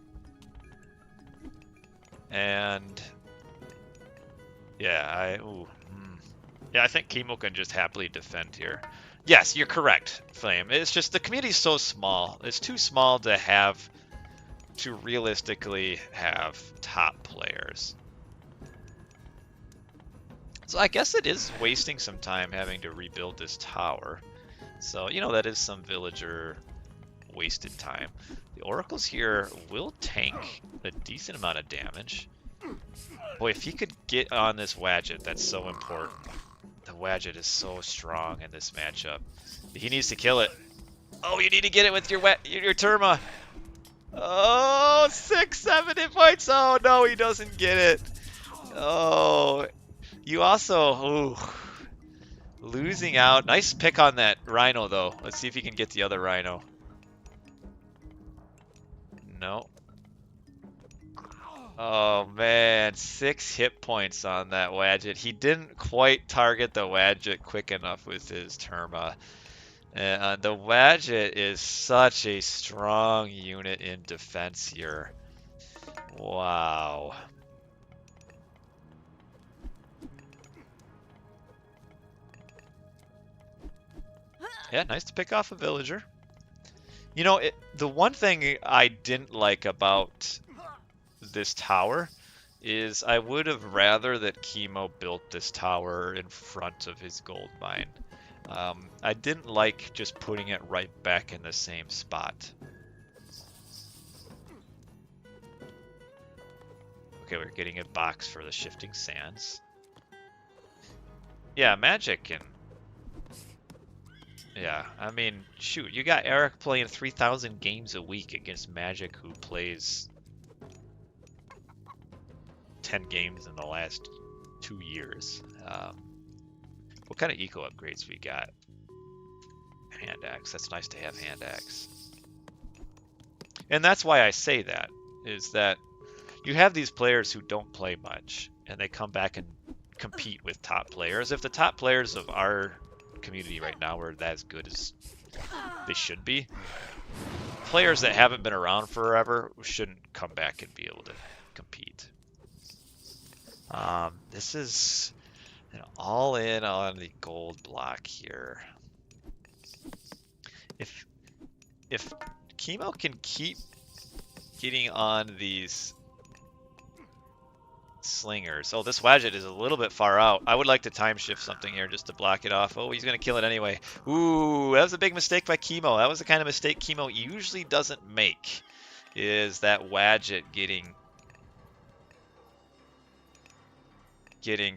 And yeah, yeah, I think Kimo can just happily defend here. Yes, you're correct, Flame. It's just the community's so small. It's too small to realistically have top players. So I guess it is wasting some time having to rebuild this tower. So, you know, that is some villager wasted time. The oracles here will tank a decent amount of damage. Boy, if he could get on this Wadget, that's so important. The Wadget is so strong in this matchup. He needs to kill it. Oh, you need to get it with your Terma. Oh, 6-7 hit points. Oh no, he doesn't get it. Oh, you also losing out. Nice pick on that Rhino though. Let's see if he can get the other Rhino. No. Oh man, 6 hit points on that Wadget. He didn't quite target the Wadget quick enough with his Terma. The Wadget is such a strong unit in defense here. Wow. Yeah, nice to pick off a villager. You know, the one thing I didn't like about this tower is I would have rather that Kimo built this tower in front of his gold mine. I didn't like just putting it right back in the same spot. Okay, we're getting a box for the shifting sands. Yeah, magic and... Yeah, I mean, shoot, you got Eric playing 3,000 games a week against Magic, who plays 10 games in the last 2 years. What kind of eco upgrades we got? Hand axe. That's nice to have hand axe. And that's why I say that, is that you have these players who don't play much, and they come back and compete with top players. If the top players of our community right now are as good as they should be, players that haven't been around forever shouldn't come back and be able to compete. This is all in on the gold block here. If Kimo can keep getting on these slingers. Oh, this Wadget is a little bit far out. I would like to time shift something here just to block it off. Oh, he's going to kill it anyway. Ooh, that was a big mistake by Kimo. That was the kind of mistake Kimo usually doesn't make, is that Wadget getting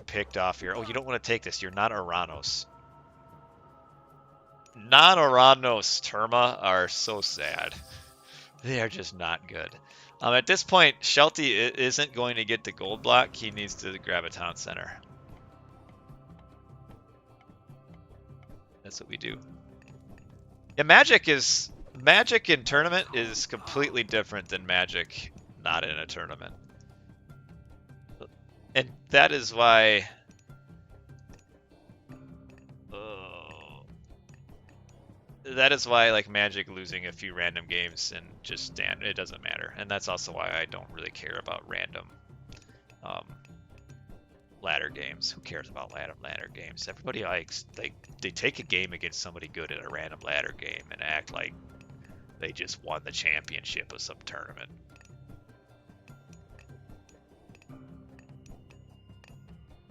picked off here. Oh, you don't want to take this. You're not Oranos. Non-Oranos Terma are so sad. They are just not good. At this point, Shelty isn't going to get the gold block. He needs to grab a town center. That's what we do. Yeah, Magic in tournament is completely different than Magic not in a tournament. And that is why that is why like Magic losing a few random games and just stand, it doesn't matter. And that's also why I don't really care about random um, ladder games. Who cares about ladder games? Everybody likes they take a game against somebody good at a random ladder game and act like they just won the championship of some tournament.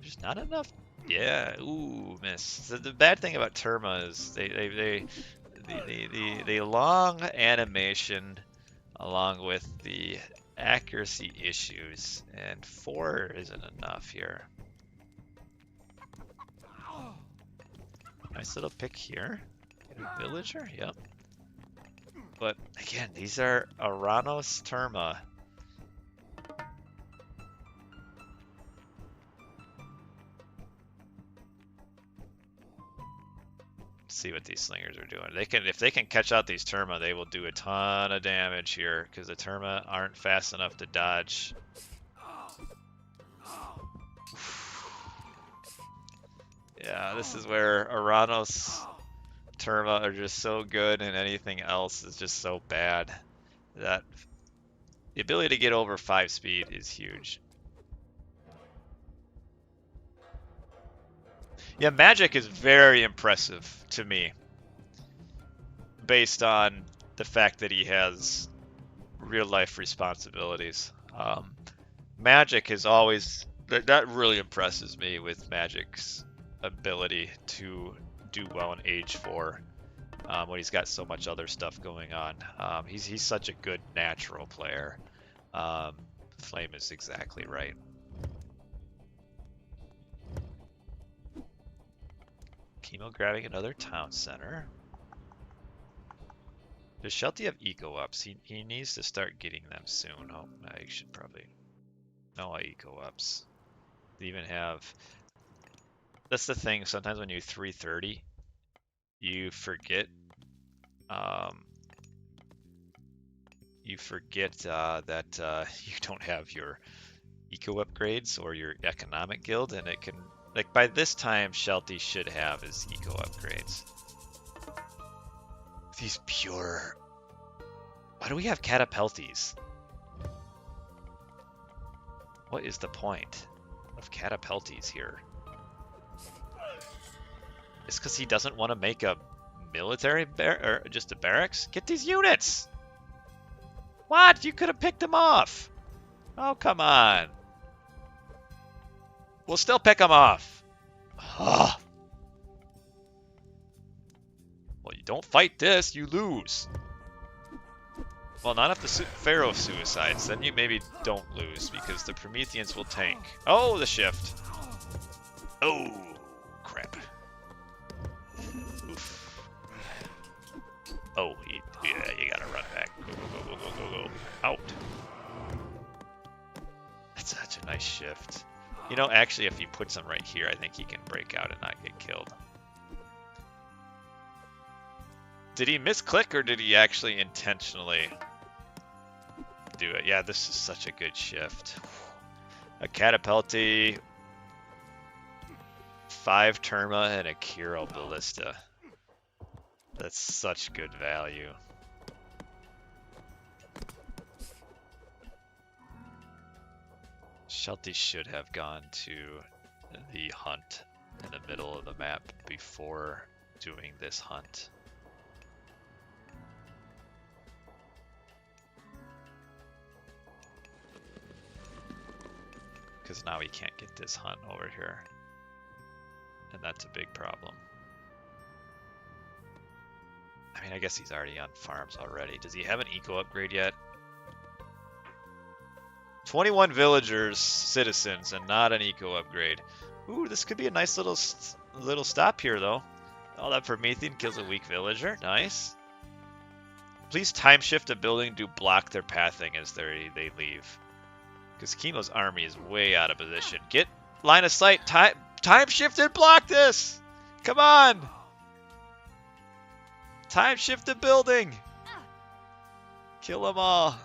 There's not enough. Yeah, ooh, miss. So the bad thing about Terma is the long animation along with the accuracy issues, and 4 isn't enough here. Nice little pick here. Get a villager, yep. But again, these are Aranos Terma. See what these slingers are doing. If they can catch out these Terma, they will do a ton of damage here because the Terma aren't fast enough to dodge. Yeah, this is where Aranos Terma are just so good and anything else is just so bad. That the ability to get over 5 speed is huge. Yeah, Magic is very impressive to me based on the fact that he has real life responsibilities. Magic is always, that really impresses me with Magic's ability to do well in Age 4 when he's got so much other stuff going on. He's such a good natural player. Flame is exactly right. Kimo grabbing another town center. Does Shelty have eco ups? He needs to start getting them soon. Oh, I should probably. No eco ups. They even have. That's the thing. Sometimes when you 330, you forget. You forget that you don't have your eco upgrades or your economic guild, and it can. Like, by this time, Shelty should have his eco upgrades. These pure... Why do we have catapeltes? What is the point of catapeltes here? It's because he doesn't want to make a military or just a barracks? Get these units! What? You could have picked them off! Oh, come on. We'll still pick them off. Well, you don't fight this, you lose. Well, not if the Pharaoh suicides, then you maybe don't lose because the Prometheans will tank. Oh, the shift. Oh, crap. Oof. Oh, yeah, you gotta run back. Go. Out. That's such a nice shift. You know, actually, if he puts them right here, I think he can break out and not get killed. Did he misclick or did he actually intentionally do it? Yeah, this is such a good shift. A Catapulti, 5 Terma, and a Kiro Ballista. That's such good value. Shelty should have gone to the hunt in the middle of the map before doing this hunt. Because now he can't get this hunt over here. And that's a big problem. I mean, I guess he's already on farms already. Does he have an eco upgrade yet? 21 villagers, citizens, and not an eco upgrade. Ooh, this could be a nice little stop here, though. Oh, that Promethean kills a weak villager. Nice. Please time shift a building to block their pathing as they leave. Because Kimo's army is way out of position. Get line of sight. Time shift and block this. Come on. Time shift the building. Kill them all.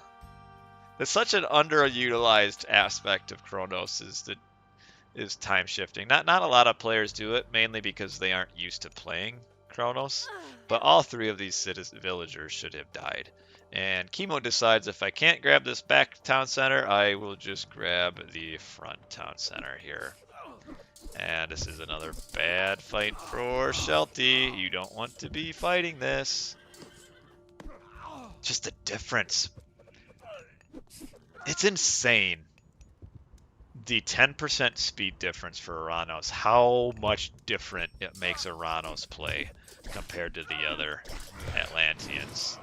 It's such an underutilized aspect of Chronos is time shifting. Not a lot of players do it, mainly because they aren't used to playing Kronos, but all three of these villagers should have died. And Kimo decides if I can't grab this back town center, I will just grab the front town center here. And this is another bad fight for Shelty. You don't want to be fighting this. Just the difference. It's insane. The 10% speed difference for Aranos. How much different it makes Aranos play compared to the other Atlanteans.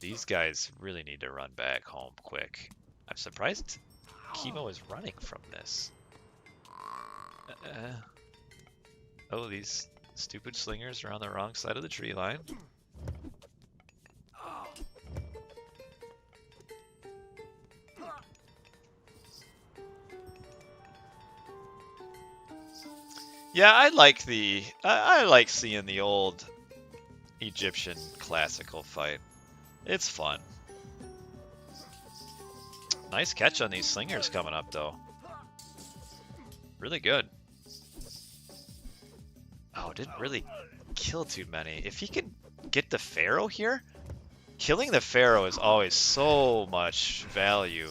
These guys really need to run back home quick. I'm surprised Kimo is running from this. Oh, these stupid slingers are on the wrong side of the tree line. Yeah, I like seeing the old Egyptian classical fight. It's fun. Nice catch on these slingers coming up though. Really good. Oh, didn't really kill too many. If he can get the Pharaoh here, killing the Pharaoh is always so much value.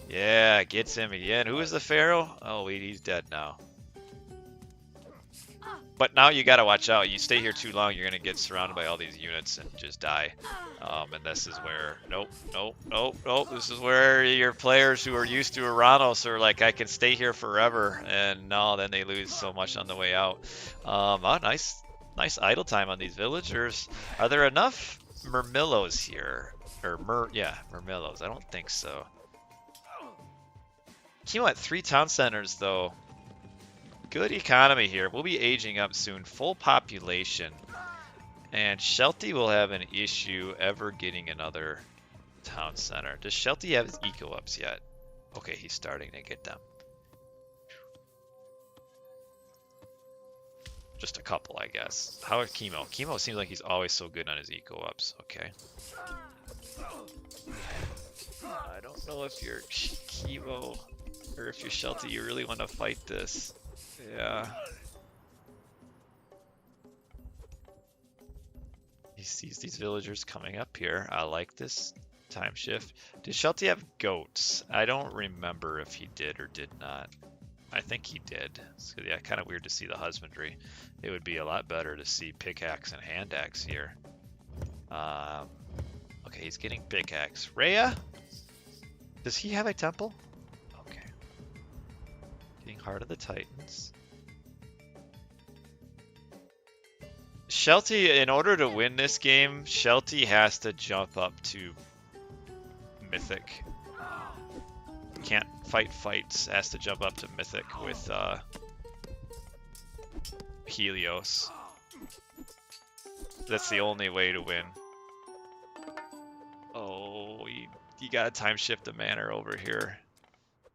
Yeah, gets him again. Who is the Pharaoh? Oh, wait, he's dead now. But now you gotta watch out. You stay here too long, you're gonna get surrounded by all these units and just die. And this is where, nope. This is where your players who are used to Aranos are like, I can stay here forever. And no, then they lose so much on the way out. Oh, nice idle time on these villagers. Are there enough Murmillos here? Or yeah, Murmillos. I don't think so. Kimo at 3 town centers though. Good economy here. We'll be aging up soon. Full population. And Shelty will have an issue ever getting another town center. Does Shelty have his eco-ups yet? Okay, he's starting to get them. Just a couple, I guess. How is Kimo? Kimo seems like he's always so good on his eco-ups. Okay. I don't know if you're Kimo or if you're Shelty. You really want to fight this. Yeah. He sees these villagers coming up here. I like this time shift. Did Shelty have goats? I don't remember if he did or did not. I think he did. So yeah, kind of weird to see the husbandry. It would be a lot better to see pickaxe and hand axe here. Okay, he's getting pickaxe. Rhea? Does he have a temple? Okay. Getting Heart of the Titans. Shelty, in order to win this game, Shelty has to jump up to Mythic. Can't fight fights, has to jump up to Mythic with Helios. That's the only way to win. Oh, you gotta time shift the manor over here.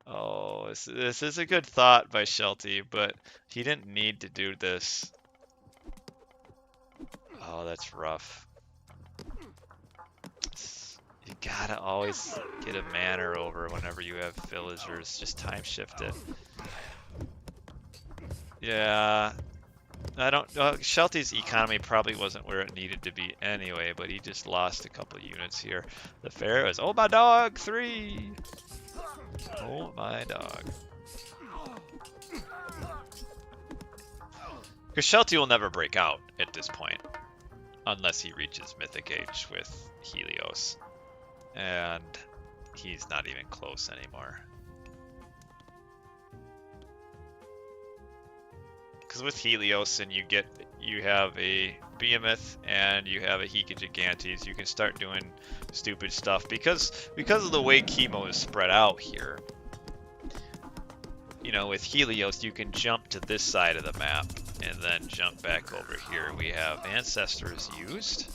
Oh, this is a good thought by Shelty, but he didn't need to do this. Oh, that's rough. You gotta always get a manor over whenever you have villagers. Just time shift it. Yeah. I don't... Shelty's economy probably wasn't where it needed to be anyway, but he just lost a couple units here. The Pharaoh is... Oh, my dog! 3! Oh, my dog. Because Shelty will never break out at this point. Unless he reaches Mythic Age with Helios. And he's not even close anymore. Because with Helios and you have a Behemoth and you have a Heka Gigantes, you can start doing stupid stuff. Because of the way Kimo is spread out here. You know, with Helios you can jump to this side of the map and then jump back over here. We have Ancestors used.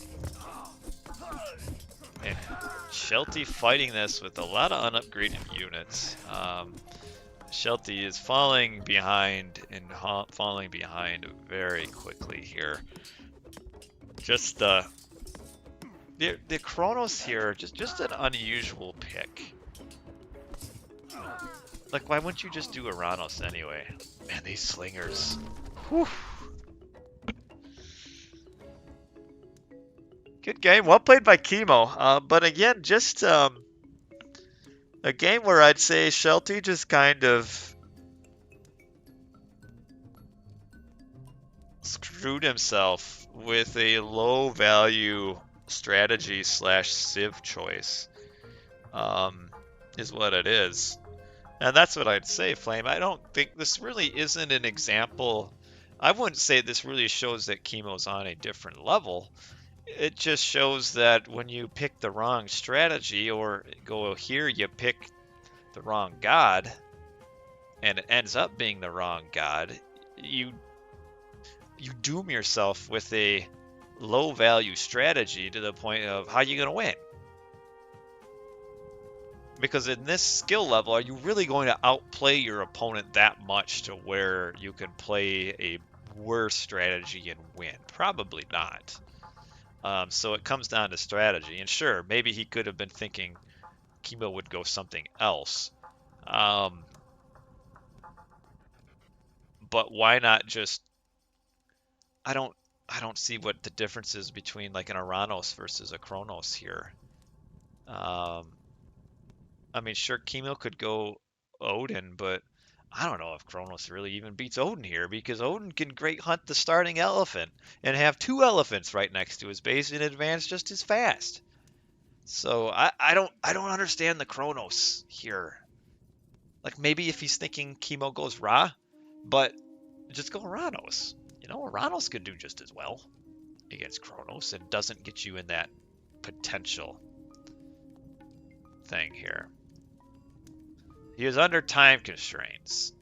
And Shelty fighting this with a lot of unupgraded units. Shelty is falling behind and falling behind very quickly here. Just the Kronos here, just an unusual pick. Like, why wouldn't you just do Aranos anyway? Man, these slingers. Whew. Good game. Well played by Kimo. But again, just a game where I'd say Shelty just kind of screwed himself with a low value strategy slash civ choice, um, is what it is. And that's what I'd say, Flame. I don't think this really isn't an example. I wouldn't say this really shows that Kimo's on a different level. It just shows that when you pick the wrong strategy or go here, you pick the wrong god, and it ends up being the wrong god, you you doom yourself with a low value strategy to the point of how you going to win. Because in this skill level, are you really going to outplay your opponent that much to where you can play a worse strategy and win? Probably not. So it comes down to strategy. And sure, maybe he could have been thinking Kimo would go something else. But why not just? I don't. I don't see what the difference is between like an Aranos versus a Kronos here. Um, I mean, sure, Kimo could go Odin, but I don't know if Kronos really even beats Odin here because Odin can great hunt the starting elephant and have two elephants right next to his base and advance just as fast. So I don't understand the Kronos here. Like maybe if he's thinking Kimo goes Ra, but just go Aranos. You know, Aranos could do just as well against Kronos and doesn't get you in that potential thing here. He is under time constraints.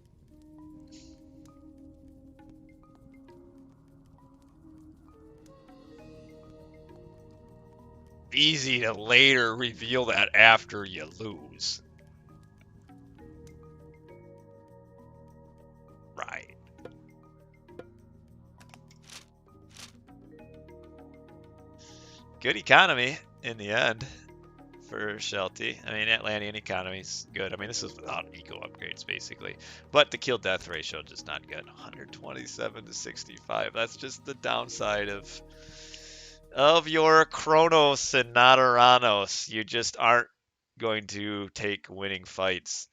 Easy to later reveal that after you lose. Right. Good economy in the end for Shelty. I mean, Atlantean economy's good. I mean, this is without eco upgrades, basically. But the kill death ratio just not good. 127 to 65. That's just the downside of your Kronos and not Uranus. You just aren't going to take winning fights.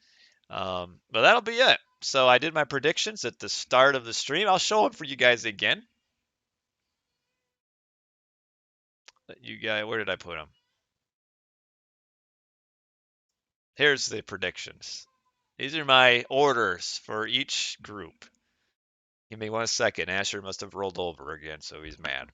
But that'll be it. So I did my predictions at the start of the stream. I'll show them for you guys again. You guys, where did I put them? Here's the predictions. These are my orders for each group. Give me 1 second. Asher must have rolled over again, so he's mad.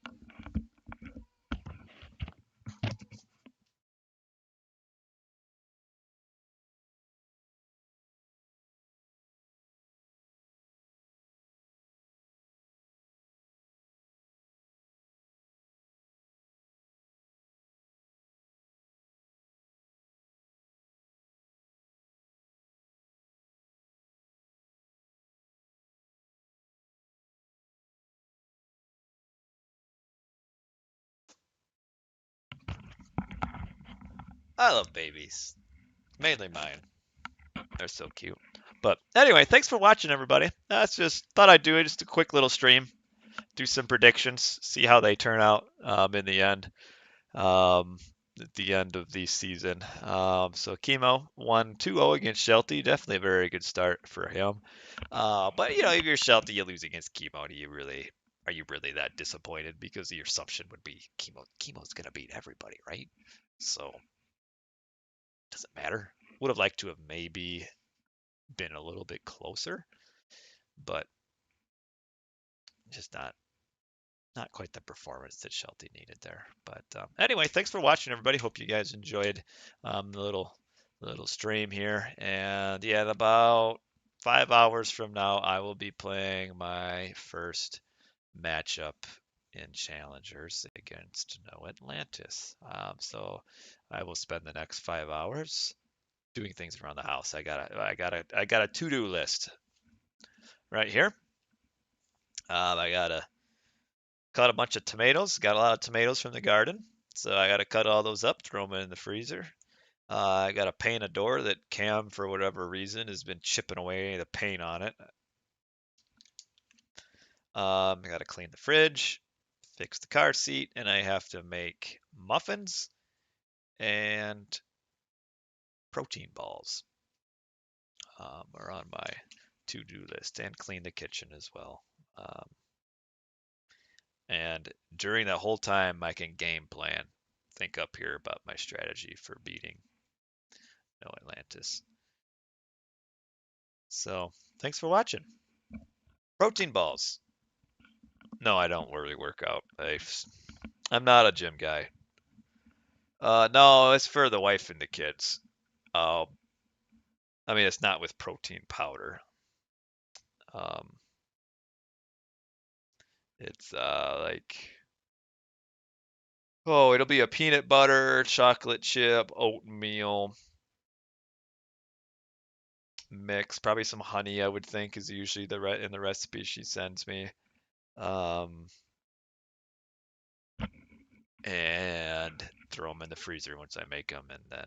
I love babies. Mainly mine. They're so cute. But anyway, thanks for watching, everybody. That's just thought I'd do it. Just a quick little stream. Do some predictions. See how they turn out in the end. At the end of the season. So Kimo won 2-0 against Shelty. Definitely a very good start for him. But you know, if you're Shelty, you lose against Kimo. Are you really that disappointed? Because your assumption would be Kimo's gonna beat everybody, right? So doesn't matter. Would have liked to have maybe been a little bit closer, but just not quite the performance that Shelty needed there. But anyway, thanks for watching, everybody. Hope you guys enjoyed the little stream here. And yeah, in about 5 hours from now, I will be playing my first matchup in Challengers against No Atlantis. So I will spend the next 5 hours doing things around the house. I got a to-do list right here. I gotta cut a bunch of tomatoes. Got a lot of tomatoes from the garden. So I got to cut all those up, throw them in the freezer. I got to paint a door that Cam, for whatever reason, has been chipping away the paint on it. I got to clean the fridge. fix the car seat, and I have to make muffins and protein balls are on my to-do list, and clean the kitchen as well. Um, and during that whole time, I can game plan, think up here about my strategy for beating No Atlantis. So thanks for watching. Protein balls. No, I don't really work out. I'm not a gym guy. No, it's for the wife and the kids. Uh, I mean, it's not with protein powder. Um, it's like, oh, it'll be a peanut butter, chocolate chip, oatmeal mix. Probably some honey, I would think, is usually in the recipe she sends me. Um, and throw them in the freezer once I make them, and then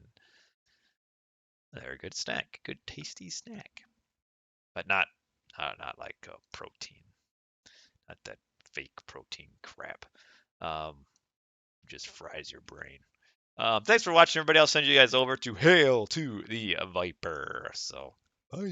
they're a good snack, good tasty snack, but not like protein, not that fake protein crap. Um, just fries your brain. Thanks for watching, everybody. I'll send you guys over to Hail to the Viper. So, bye.